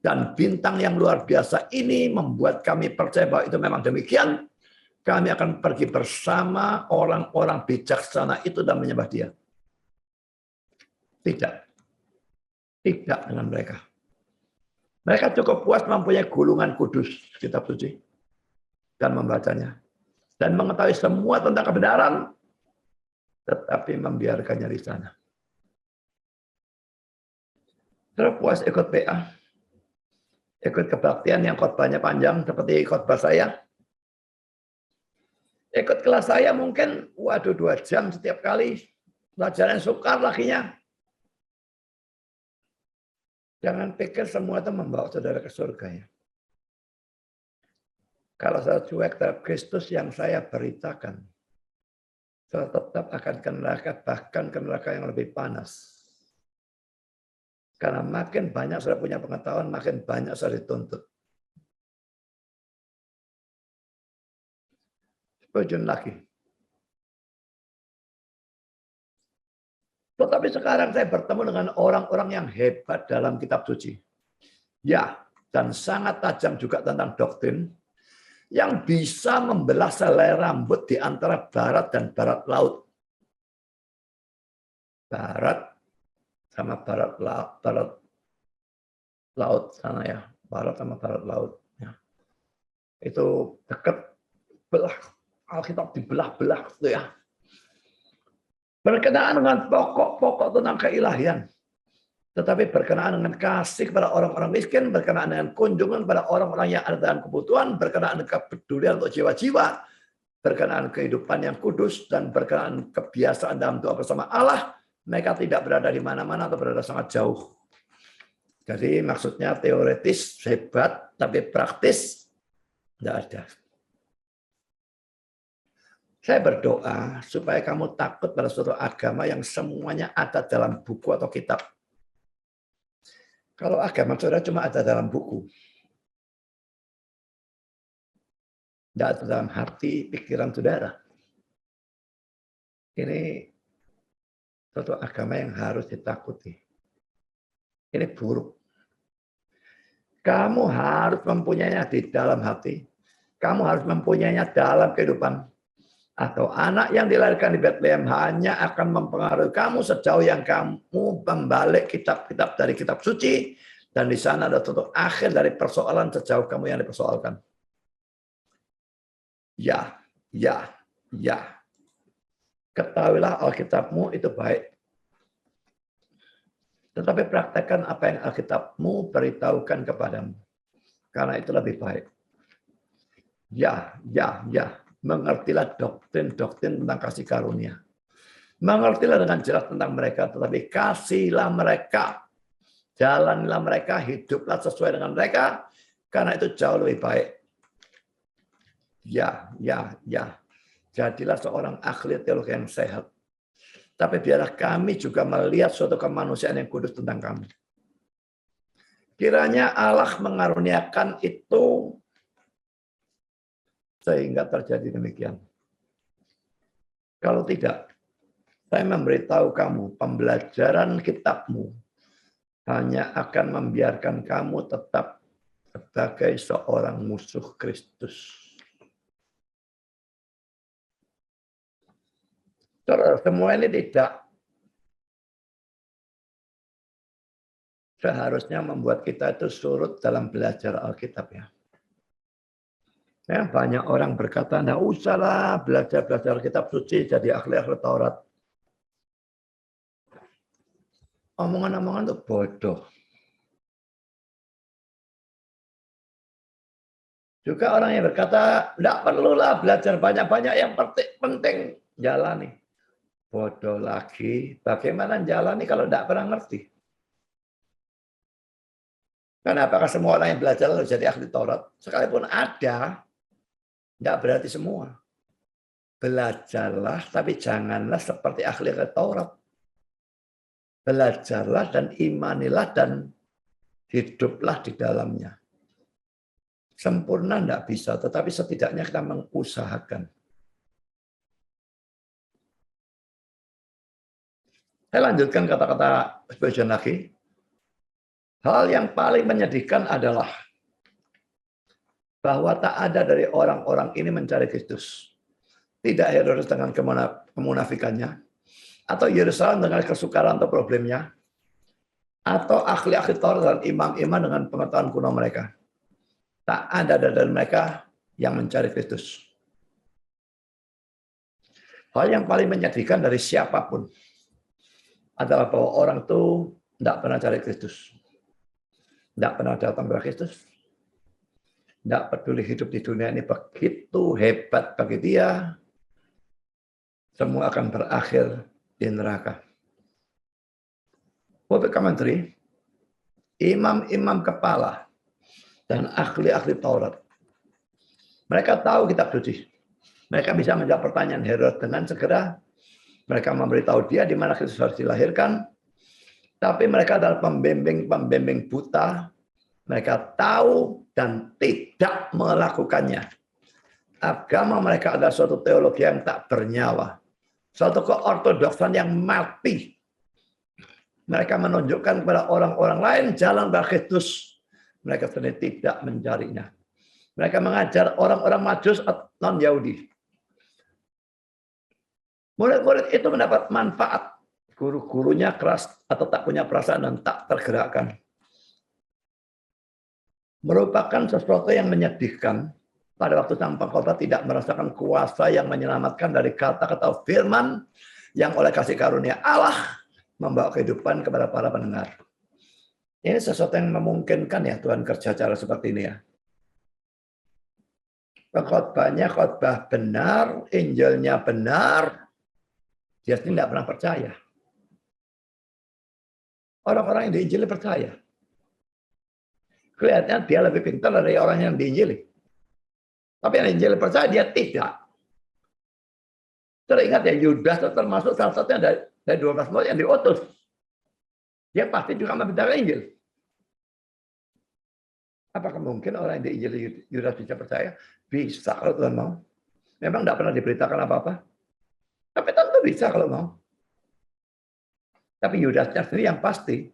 dan bintang yang luar biasa ini membuat kami percaya bahwa itu memang demikian, kami akan pergi bersama orang-orang bijaksana itu dan menyembah Dia. Tidak. Tidak dengan mereka. Mereka cukup puas mempunyai gulungan kudus kitab suci dan membacanya. Dan mengetahui semua tentang kebenaran, tetapi membiarkannya di sana. Terus puas ikut PA, ikut kebaktian yang khotbahnya panjang seperti khotbah saya. Ikut kelas saya mungkin, waduh 2 jam setiap kali. Pelajaran sukar lakinya. Jangan pikir semua itu membawa saudara ke surga ya. Kalau saya cuek terhadap Kristus yang saya beritakan, saya tetap akan ke neraka, bahkan ke neraka yang lebih panas. Karena makin banyak saya punya pengetahuan, makin banyak saya dituntut. Ujung lagi. Tetapi sekarang saya bertemu dengan orang-orang yang hebat dalam kitab suci. Ya, dan sangat tajam juga tentang doktrin, yang bisa membelah selai rambut di antara barat dan barat laut. Barat sama barat laut sana ya, barat sama barat laut ya. Itu dekat, belah Alkitab dibelah-belah gitu ya. Berkenaan dengan pokok-pokok tentang keilahian, tetapi berkenaan dengan kasih kepada orang-orang miskin, berkenaan dengan kunjungan pada orang-orang yang ada dalam kebutuhan, berkenaan dengan kepedulian untuk jiwa-jiwa, berkenaan kehidupan yang kudus, dan berkenaan kebiasaan dalam doa bersama Allah, mereka tidak berada di mana-mana atau berada sangat jauh. Jadi maksudnya teoretis hebat, tapi praktis tidak ada. Saya berdoa supaya kamu takut pada suatu agama yang semuanya ada dalam buku atau kitab. Kalau agama saudara cuma ada dalam buku, tidak ada dalam hati, pikiran saudara, ini suatu agama yang harus ditakuti. Ini buruk. Kamu harus mempunyainya di dalam hati. Kamu harus mempunyainya dalam kehidupan. Atau anak yang dilahirkan di Bethlehem hanya akan mempengaruhi kamu sejauh yang kamu membalik kitab-kitab dari kitab suci. Dan di sana ada tutup akhir dari persoalan sejauh kamu yang dipersoalkan. Ya. Ketahuilah Alkitabmu itu baik. Tetapi praktekkan apa yang Alkitabmu beritahukan kepadamu. Karena itu lebih baik. Ya. Mengertilah doktrin-doktrin tentang kasih karunia. Mengertilah dengan jelas tentang mereka, tetapi kasihlah mereka. Jalanlah mereka, hiduplah sesuai dengan mereka, karena itu jauh lebih baik. Ya. Jadilah seorang ahli teologi yang sehat. Tapi biarlah kami juga melihat suatu kemanusiaan yang kudus tentang kamu. Kiranya Allah mengaruniakan itu sehingga terjadi demikian. Kalau tidak, saya memberitahu kamu, pembelajaran kitabmu hanya akan membiarkan kamu tetap sebagai seorang musuh Kristus. Semua ini tidak seharusnya membuat kita itu surut dalam belajar Alkitab ya. Banyak orang berkata, nggak usahlah belajar kitab suci jadi ahli-ahli Taurat. Omongan-omongan itu bodoh. Juga orang yang berkata, nggak perlulah belajar banyak-banyak, yang penting jalani. Bodoh lagi, bagaimana jalani kalau nggak pernah ngerti? Karena apakah semua orang yang belajar lalu jadi ahli Taurat? Sekalipun ada, nggak berarti semua. Belajarlah, tapi janganlah seperti ahli Taurat. Belajarlah dan imanilah dan hiduplah di dalamnya. Sempurna enggak bisa, tetapi setidaknya kita mengusahakan. Saya lanjutkan kata-kata sebagian lagi. Hal yang paling menyedihkan adalah bahwa tak ada dari orang-orang ini mencari Kristus. Tidak Herodes dengan kemunafikannya, atau Yerusalem dengan kesukaran atau problemnya, atau ahli-ahli Taurat dan imam-imam dengan pengetahuan kuno mereka. Tak ada dari mereka yang mencari Kristus. Hal yang paling menyedihkan dari siapapun adalah bahwa orang itu tidak pernah cari Kristus. Tidak pernah datang kepada Kristus. Tidak peduli hidup di dunia ini begitu hebat bagi dia. Semua akan berakhir di neraka. Public commentary, imam-imam kepala dan ahli-ahli Taurat. Mereka tahu kitab suci. Mereka bisa menjawab pertanyaan Herodes dengan segera. Mereka memberitahu dia di mana Kristus harus dilahirkan. Tapi mereka adalah pembimbing-pembimbing buta. Mereka tahu dan tidak melakukannya. Agama mereka adalah suatu teologi yang tak bernyawa. Suatu keortodoksan yang mati. Mereka menunjukkan kepada orang-orang lain jalan bagi Kristus. Mereka sendiri tidak mencarinya. Mereka mengajar orang-orang Majus atau non-Yahudi. Murid-murid itu mendapat manfaat. Guru-gurunya keras atau tak punya perasaan dan tak tergerakkan. Merupakan sesuatu yang menyedihkan pada waktu sang pengkhotbah tidak merasakan kuasa yang menyelamatkan dari kata-kata firman yang oleh kasih karunia Allah membawa kehidupan kepada para pendengar. Ini sesuatu yang memungkinkan ya Tuhan kerja cara seperti ini ya. Pengkhotbahnya khotbah benar, Injilnya benar, dia sendiri tidak pernah percaya. Orang-orang yang diinjili percaya. Kelihatannya dia lebih pintar dari orang yang diinjili. Tapi yang diinjili percaya, dia tidak. Teringat ya, Yudas itu termasuk salah satunya dari 12 murid yang diutus. Dia pasti juga memberitakan Injil. Apakah mungkin orang yang diinjili Yudas bisa percaya? Bisa kalau Tuhan mau. Memang tidak pernah diberitakan apa-apa. Tapi tentu bisa kalau mau. Tapi Yudasnya sendiri yang pasti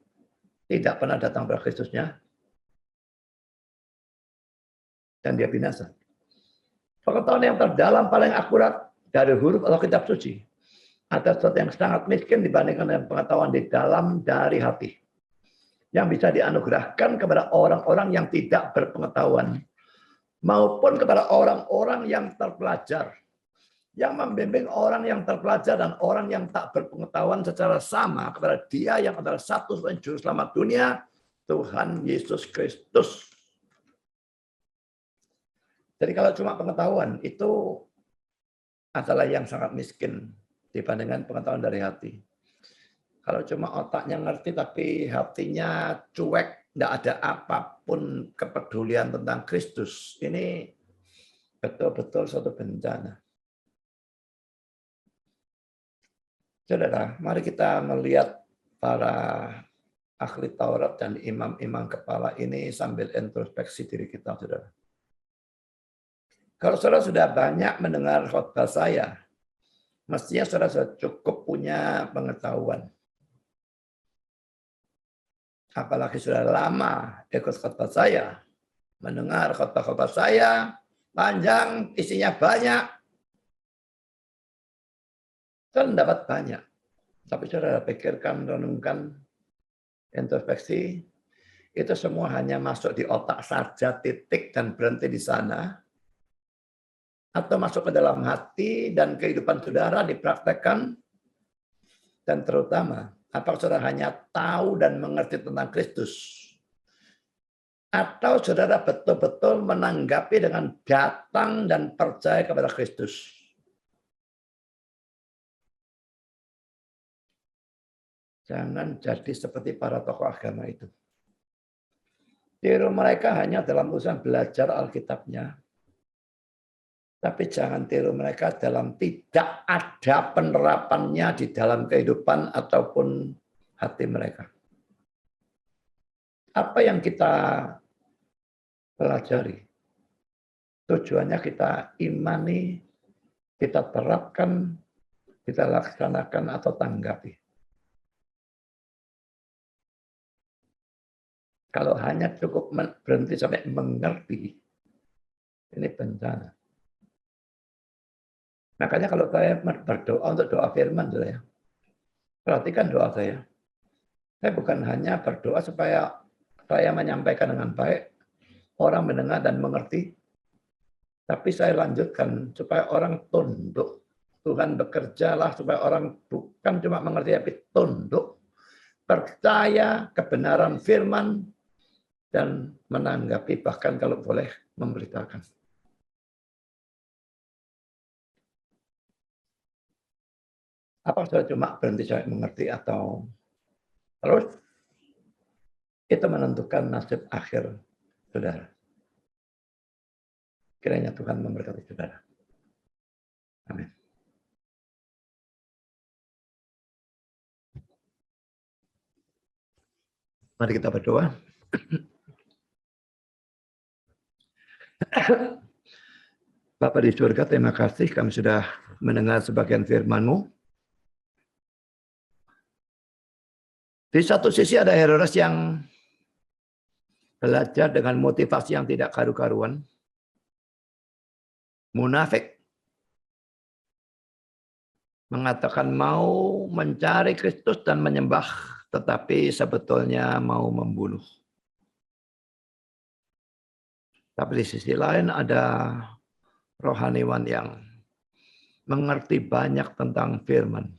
tidak pernah datang kepada Kristusnya. Dan dia binasa. Pengetahuan yang terdalam paling akurat dari huruf atau kitab suci. Ada sesuatu yang sangat miskin dibandingkan dengan pengetahuan di dalam dari hati. Yang bisa dianugerahkan kepada orang-orang yang tidak berpengetahuan. Maupun kepada orang-orang yang terpelajar. Yang membimbing orang yang terpelajar dan orang yang tak berpengetahuan secara sama kepada dia yang adalah satu-satunya juru selamat dunia, Tuhan Yesus Kristus. Jadi kalau cuma pengetahuan itu adalah yang sangat miskin dibandingkan pengetahuan dari hati. Kalau cuma otaknya ngerti tapi hatinya cuek, tidak ada apapun kepedulian tentang Kristus, ini betul-betul suatu bencana. Saudara, mari kita melihat para ahli Taurat dan imam-imam kepala ini sambil introspeksi diri kita, saudara. Kalau saudara sudah banyak mendengar khotbah saya, mestinya saudara sudah cukup punya pengetahuan. Apalagi sudah lama ikut khotbah saya, mendengar khotbah-khotbah saya, panjang, isinya banyak, kan dapat banyak. Tapi saudara pikirkan, renungkan, introspeksi, itu semua hanya masuk di otak saja, titik, dan berhenti di sana. Atau masuk ke dalam hati dan kehidupan saudara dipraktekkan. Dan terutama, apakah saudara hanya tahu dan mengerti tentang Kristus? Atau saudara betul-betul menanggapi dengan datang dan percaya kepada Kristus? Jangan jadi seperti para tokoh agama itu. Tiru mereka hanya dalam urusan belajar Alkitabnya. Tapi jangan tiru mereka dalam tidak ada penerapannya di dalam kehidupan ataupun hati mereka. Apa yang kita pelajari, tujuannya kita imani, kita terapkan, kita laksanakan atau tanggapi. Kalau hanya cukup berhenti sampai mengerti, ini bencana. Makanya kalau saya berdoa untuk doa firman, saya perhatikan doa saya. Saya bukan hanya berdoa supaya saya menyampaikan dengan baik, orang mendengar dan mengerti, tapi saya lanjutkan supaya orang tunduk. Tuhan bekerjalah supaya orang bukan cuma mengerti, tapi tunduk, percaya kebenaran firman, dan menanggapi, bahkan kalau boleh memberitakan. Apa sudah cuma berhenti sampai mengerti atau terus? Itu menentukan nasib akhir saudara. Kiranya Tuhan memberkati saudara. Amin. Mari kita berdoa. Bapa di surga, terima kasih kami sudah mendengar sebagian firman-Mu. Di satu sisi ada Herodes yang belajar dengan motivasi yang tidak karu-karuan. Munafik. Mengatakan mau mencari Kristus dan menyembah, tetapi sebetulnya mau membunuh. Tapi di sisi lain ada rohaniwan yang mengerti banyak tentang firman,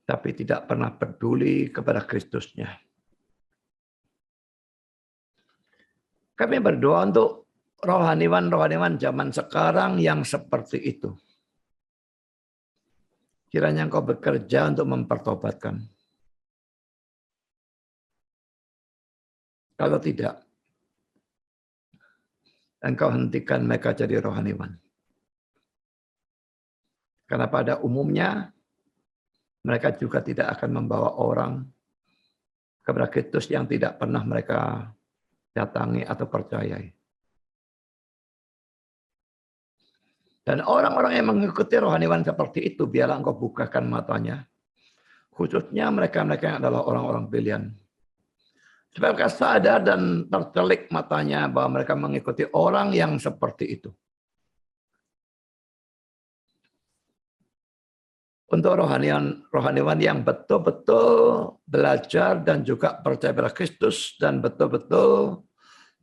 tapi tidak pernah peduli kepada Kristusnya. Kami berdoa untuk rohaniwan zaman sekarang yang seperti itu. Kiranya Engkau bekerja untuk mempertobatkan. Kalau tidak, Engkau hentikan mereka jadi rohaniwan. Karena pada umumnya, mereka juga tidak akan membawa orang kepada Kristus yang tidak pernah mereka datangi atau percayai. Dan orang-orang yang mengikuti rohaniwan seperti itu, biarlah Engkau bukakan matanya. Khususnya mereka-mereka yang adalah orang-orang pilihan. Supaya mereka sadar dan tercelik matanya bahwa mereka mengikuti orang yang seperti itu. Untuk rohaniwan yang betul-betul belajar dan juga percaya pada Kristus dan betul-betul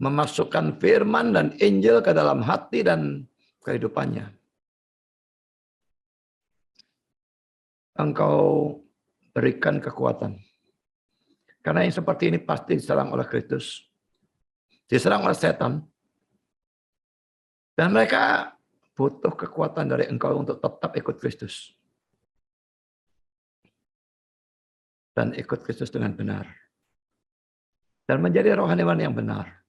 memasukkan firman dan Injil ke dalam hati dan kehidupannya. Engkau berikan kekuatan. Karena yang seperti ini pasti diserang oleh Kristus. Diserang oleh setan. Dan mereka butuh kekuatan dari Engkau untuk tetap ikut Kristus. Dan ikut Kristus dengan benar. Dan menjadi rohaniwan yang benar.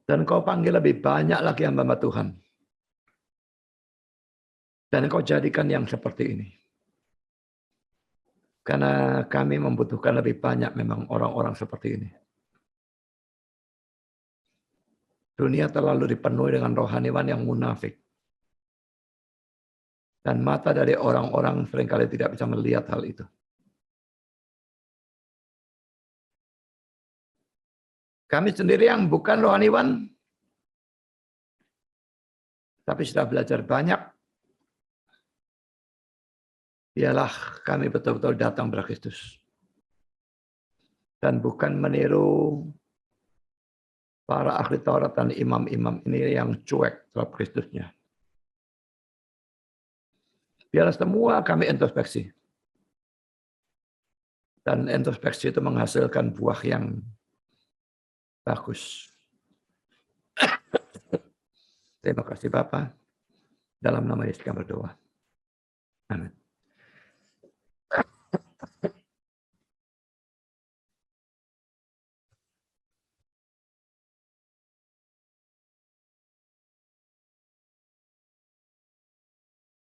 Dan Engkau panggil lebih banyak lagi hamba Tuhan. Dan Engkau jadikan yang seperti ini. Karena kami membutuhkan lebih banyak memang orang-orang seperti ini. Dunia terlalu dipenuhi dengan rohaniwan yang munafik. Dan mata dari orang-orang seringkali tidak bisa melihat hal itu. Kami sendiri yang bukan rohaniwan, tapi sudah belajar banyak, biarlah kami betul-betul datang pada Kristus. Dan bukan meniru para ahli Taurat dan imam-imam ini yang cuek terhadap Kristusnya. Biarlah semua kami introspeksi. Dan introspeksi itu menghasilkan buah yang bagus. Terima kasih Bapak. Dalam nama Yesus kami berdoa. Amin.